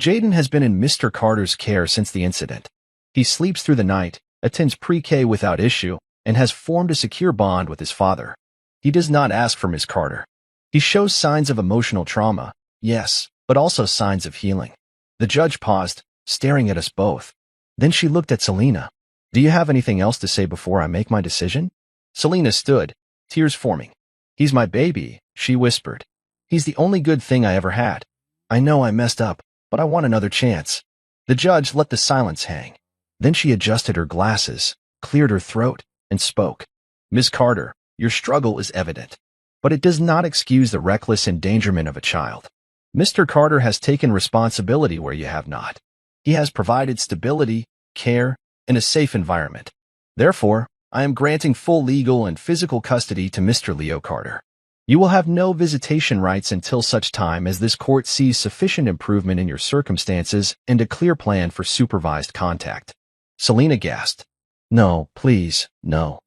Jaden has been in Mr. Carter's care since the incident. He sleeps through the night, attends pre-K without issue, and has formed a secure bond with his father. He does not ask for Miss Carter. He shows signs of emotional trauma, yes, but also signs of healing. The judge paused, staring at us both. Then she looked at Selena. Do you have anything else to say before I make my decision? Selena stood, tears forming. He's my baby, she whispered. He's the only good thing I ever had. I know I messed up, but I want another chance. The judge let the silence hang. Then she adjusted her glasses, cleared her throat, and spoke. Miss Carter, your struggle is evident, but it does not excuse the reckless endangerment of a child. Mr. Carter has taken responsibility where you have not. He has provided stability, care, and a safe environment. Therefore, I am granting full legal and physical custody to Mr. Leo Carter. You will have no visitation rights until such time as this court sees sufficient improvement in your circumstances and a clear plan for supervised contact. Selena gasped. No, please, no.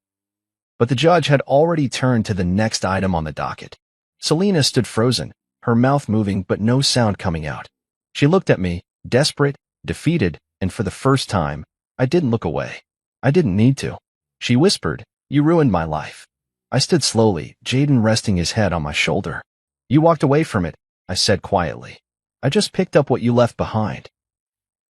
But the judge had already turned to the next item on the docket. Selena stood frozen, her mouth moving but no sound coming out. She looked at me, desperate, defeated, and for the first time, I didn't look away. I didn't need to. She whispered, You ruined my life. I stood slowly, Jaden resting his head on my shoulder. You walked away from it, I said quietly. I just picked up what you left behind.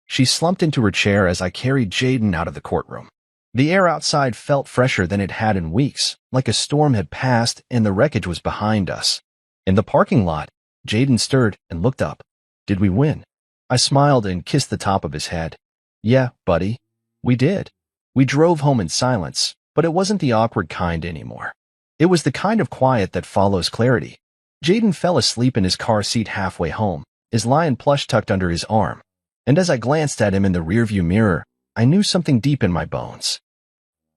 She slumped into her chair as I carried Jaden out of the courtroom. The air outside felt fresher than it had in weeks, like a storm had passed and the wreckage was behind us. In the parking lot, Jaden stirred and looked up. Did we win? I smiled and kissed the top of his head. Yeah, buddy. We did. We drove home in silence, but it wasn't the awkward kind anymore. It was the kind of quiet that follows clarity. Jaden fell asleep in his car seat halfway home, his lion plush tucked under his arm. And as I glanced at him in the rearview mirror, I knew something deep in my bones.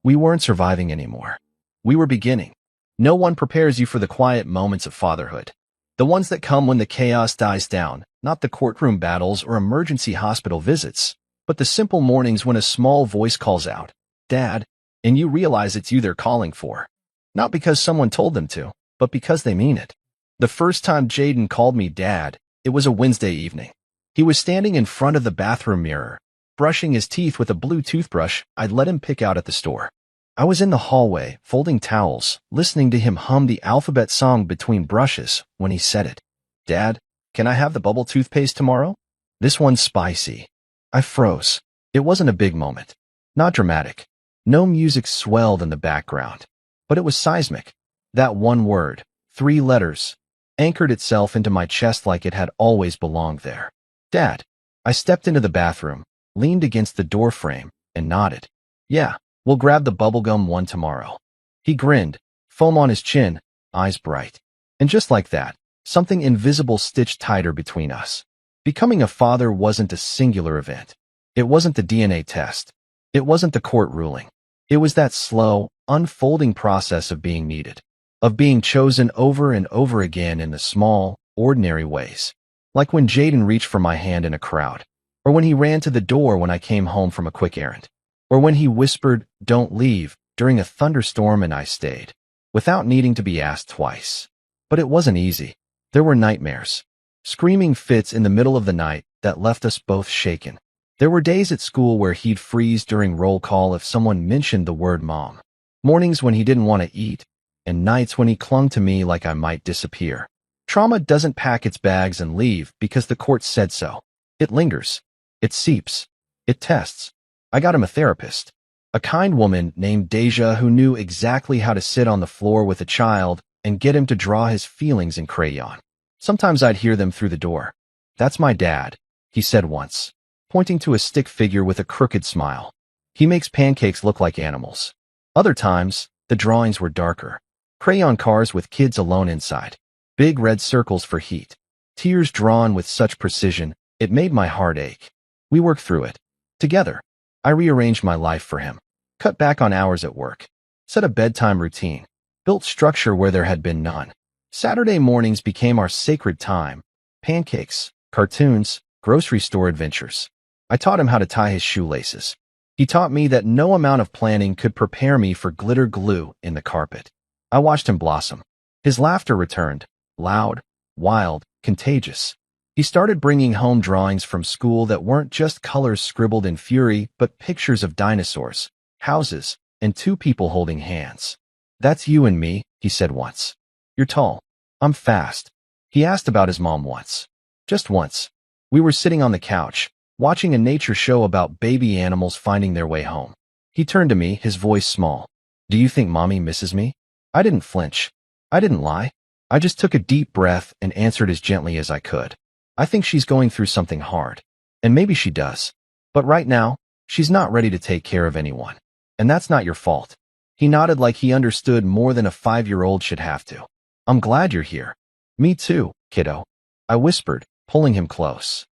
We weren't surviving anymore. We were beginning. No one prepares you for the quiet moments of fatherhood. The ones that come when the chaos dies down, not the courtroom battles or emergency hospital visits, but the simple mornings when a small voice calls out, Dad, and you realize it's you they're calling for. Not because someone told them to, but because they mean it. The first time Jaden called me Dad, it was a Wednesday evening. He was standing in front of the bathroom mirror, brushing his teeth with a blue toothbrush I'd let him pick out at the store. I was in the hallway, folding towels, listening to him hum the alphabet song between brushes when he said it. Dad, can I have the bubble toothpaste tomorrow? This one's spicy. I froze. It wasn't a big moment. Not dramatic. No music swelled in the background. But it was seismic. That one word, 3 letters, anchored itself into my chest like it had always belonged there. Dad. I stepped into the bathroom, leaned against the door frame, and nodded. Yeah, we'll grab the bubblegum one tomorrow. He grinned, foam on his chin, eyes bright. And just like that, something invisible stitched tighter between us. Becoming a father wasn't a singular event. It wasn't the DNA test. It wasn't the court ruling. It was that slow, unfolding process of being needed, of being chosen over and over again in the small, ordinary ways. Like when Jaden reached for my hand in a crowd, or when he ran to the door when I came home from a quick errand, or when he whispered, Don't leave, during a thunderstorm and I stayed, without needing to be asked twice. But it wasn't easy. There were nightmares. Screaming fits in the middle of the night that left us both shaken. There were days at school where he'd freeze during roll call if someone mentioned the word mom. Mornings when he didn't want to eat, and nights when he clung to me like I might disappear. Trauma doesn't pack its bags and leave because the court said so. It lingers. It seeps. It tests. I got him a therapist. A kind woman named Deja who knew exactly how to sit on the floor with a child and get him to draw his feelings in crayon. Sometimes I'd hear them through the door. That's my dad, he said once, pointing to a stick figure with a crooked smile. He makes pancakes look like animals. Other times, the drawings were darker. Crayon cars with kids alone inside. Big red circles for heat. Tears drawn with such precision, it made my heart ache. We worked through it. Together. I rearranged my life for him. Cut back on hours at work. Set a bedtime routine. Built structure where there had been none. Saturday mornings became our sacred time. Pancakes, cartoons, Grocery store adventures. I taught him how to tie his shoelaces. He taught me that no amount of planning could prepare me for glitter glue in the carpet. I watched him blossom. His laughter returned, loud, wild, contagious. He started bringing home drawings from school that weren't just colors scribbled in fury, but pictures of dinosaurs, houses, and two people holding hands. "That's you and me," he said once. "You're tall. I'm fast." He asked about his mom once. Just once. We were sitting on the couch, watching a nature show about baby animals finding their way home. He turned to me, his voice small. "Do you think mommy misses me?" I didn't flinch. I didn't lie. I just took a deep breath and answered as gently as I could. "I think she's going through something hard. And maybe she does. But right now, she's not ready to take care of anyone. And that's not your fault." He nodded like he understood more than a 5-year-old should have to. "I'm glad you're here." "Me too, kiddo," I whispered, pulling him close.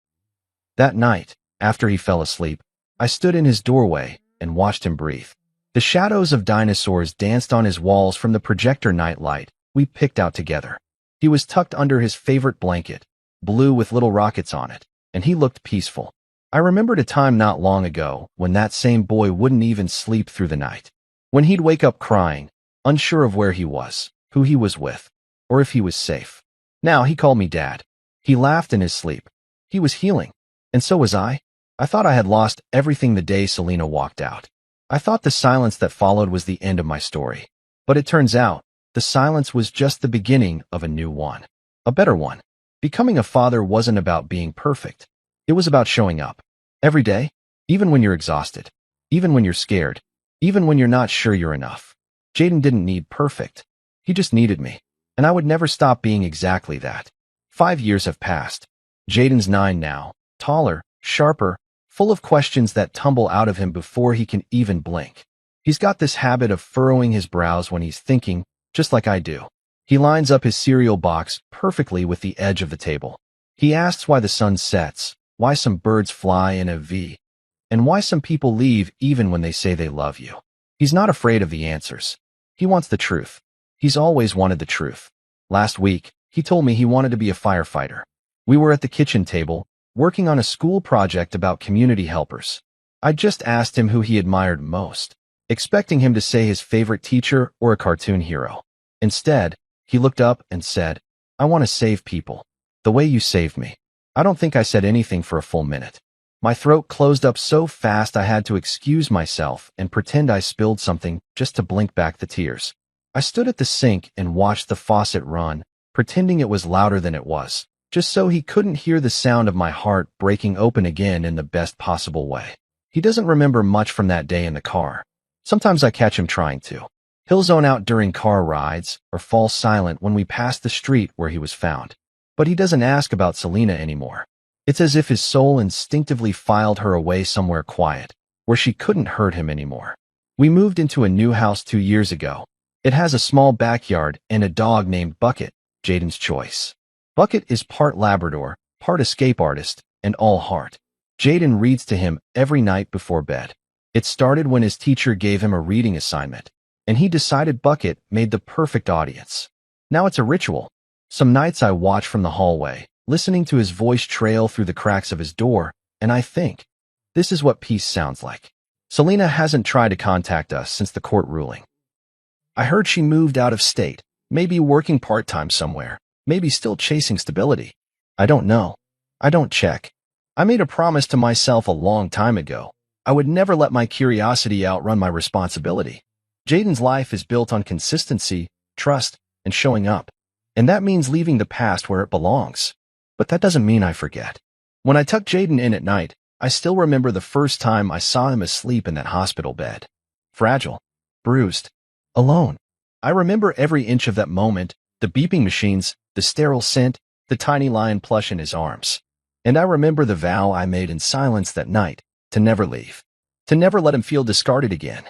That night, after he fell asleep, I stood in his doorway and watched him breathe. The shadows of dinosaurs danced on his walls from the projector nightlight we picked out together. He was tucked under his favorite blanket, blue with little rockets on it, and he looked peaceful. I remembered a time not long ago when that same boy wouldn't even sleep through the night. When he'd wake up crying, unsure of where he was, who he was with, or if he was safe. Now he called me Dad. He laughed in his sleep. He was healing. And so was I. I thought I had lost everything the day Selena walked out. I thought the silence that followed was the end of my story. But it turns out, the silence was just the beginning of a new one. A better one. Becoming a father wasn't about being perfect. It was about showing up. Every day, even when you're exhausted, even when you're scared, even when you're not sure you're enough. Jaden didn't need perfect. He just needed me. And I would never stop being exactly that. 5 years have passed. Jaden's 9 now, taller, sharper, full of questions that tumble out of him before he can even blink. He's got this habit of furrowing his brows when he's thinking, just like I do. He lines up his cereal box perfectly with the edge of the table. He asks why the sun sets, why some birds fly in a V, and why some people leave even when they say they love you. He's not afraid of the answers. He wants the truth. He's always wanted the truth. Last week, he told me he wanted to be a firefighter. We were at the kitchen table, working on a school project about community helpers. I just asked him who he admired most, expecting him to say his favorite teacher or a cartoon hero. Instead, he looked up and said, "I want to save people. The way you saved me." I don't think I said anything for a full minute. My throat closed up so fast I had to excuse myself and pretend I spilled something just to blink back the tears. I stood at the sink and watched the faucet run, pretending it was louder than it was, just so he couldn't hear the sound of my heart breaking open again in the best possible way. He doesn't remember much from that day in the car. Sometimes I catch him trying to. He'll zone out during car rides or fall silent when we pass the street where he was found. But he doesn't ask about Selena anymore. It's as if his soul instinctively filed her away somewhere quiet, where she couldn't hurt him anymore. We moved into a new house 2 years ago. It has a small backyard and a dog named Bucket, Jaden's choice. Bucket is part Labrador, part escape artist, and all heart. Jaden reads to him every night before bed. It started when his teacher gave him a reading assignment, and he decided Bucket made the perfect audience. Now it's a ritual. Some nights I watch from the hallway, listening to his voice trail through the cracks of his door, and I think, this is what peace sounds like. Selena hasn't tried to contact us since the court ruling. I heard she moved out of state, maybe working part-time somewhere, maybe still chasing stability. I don't know. I don't check. I made a promise to myself a long time ago. I would never let my curiosity outrun my responsibility. Jaden's life is built on consistency, trust, and showing up. And that means leaving the past where it belongs. But that doesn't mean I forget. When I tuck Jaden in at night, I still remember the first time I saw him asleep in that hospital bed. Fragile, bruised, alone. I remember every inch of that moment, the beeping machines, the sterile scent, the tiny lion plush in his arms. And I remember the vow I made in silence that night, to never leave. To never let him feel discarded again.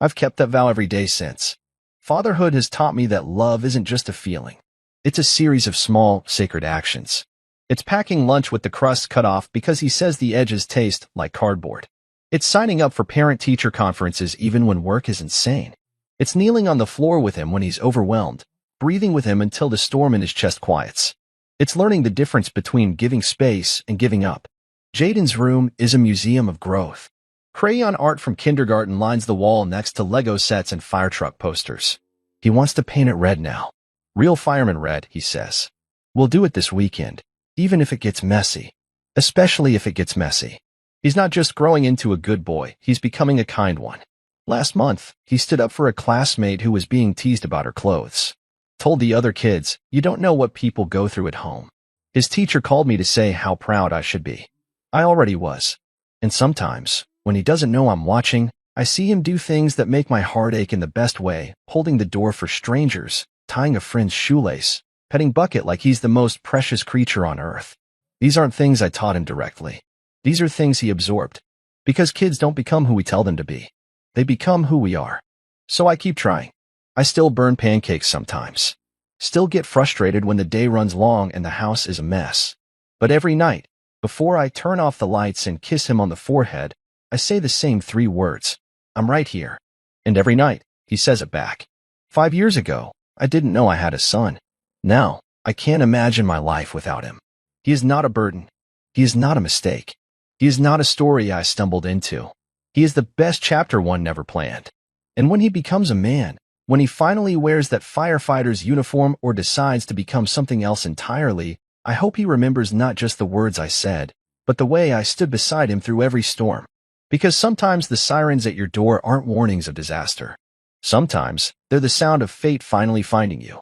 I've kept that vow every day since. Fatherhood has taught me that love isn't just a feeling. It's a series of small, sacred actions. It's packing lunch with the crust cut off because he says the edges taste like cardboard. It's signing up for parent-teacher conferences even when work is insane. It's kneeling on the floor with him when he's overwhelmed, breathing with him until the storm in his chest quiets. It's learning the difference between giving space and giving up, Jaden's room is a museum of growth. Crayon art from kindergarten lines the wall next to Lego sets and fire truck posters. He wants to paint it red now. Real fireman red, he says. We'll do it this weekend, even if it gets messy. Especially if it gets messy. He's not just growing into a good boy, he's becoming a kind one. Last month, he stood up for a classmate who was being teased about her clothes. Told the other kids, "You don't know what people go through at home." His teacher called me to say how proud I should be. I already was. And sometimes, when he doesn't know I'm watching, I see him do things that make my heart ache in the best way, holding the door for strangers, tying a friend's shoelace, petting Bucket like he's the most precious creature on earth. These aren't things I taught him directly. These are things he absorbed. Because kids don't become who we tell them to be. They become who we are. So I keep trying. I still burn pancakes sometimes. Still get frustrated when the day runs long and the house is a mess. But every night, before I turn off the lights and kiss him on the forehead, I say the same 3 words. I'm right here. And every night, he says it back. 5 years ago, I didn't know I had a son. Now, I can't imagine my life without him. He is not a burden. He is not a mistake. He is not a story I stumbled into. He is the best chapter one never planned. And when he becomes a man, when he finally wears that firefighter's uniform or decides to become something else entirely, I hope he remembers not just the words I said, but the way I stood beside him through every storm. Because sometimes the sirens at your door aren't warnings of disaster. Sometimes they're the sound of fate finally finding you.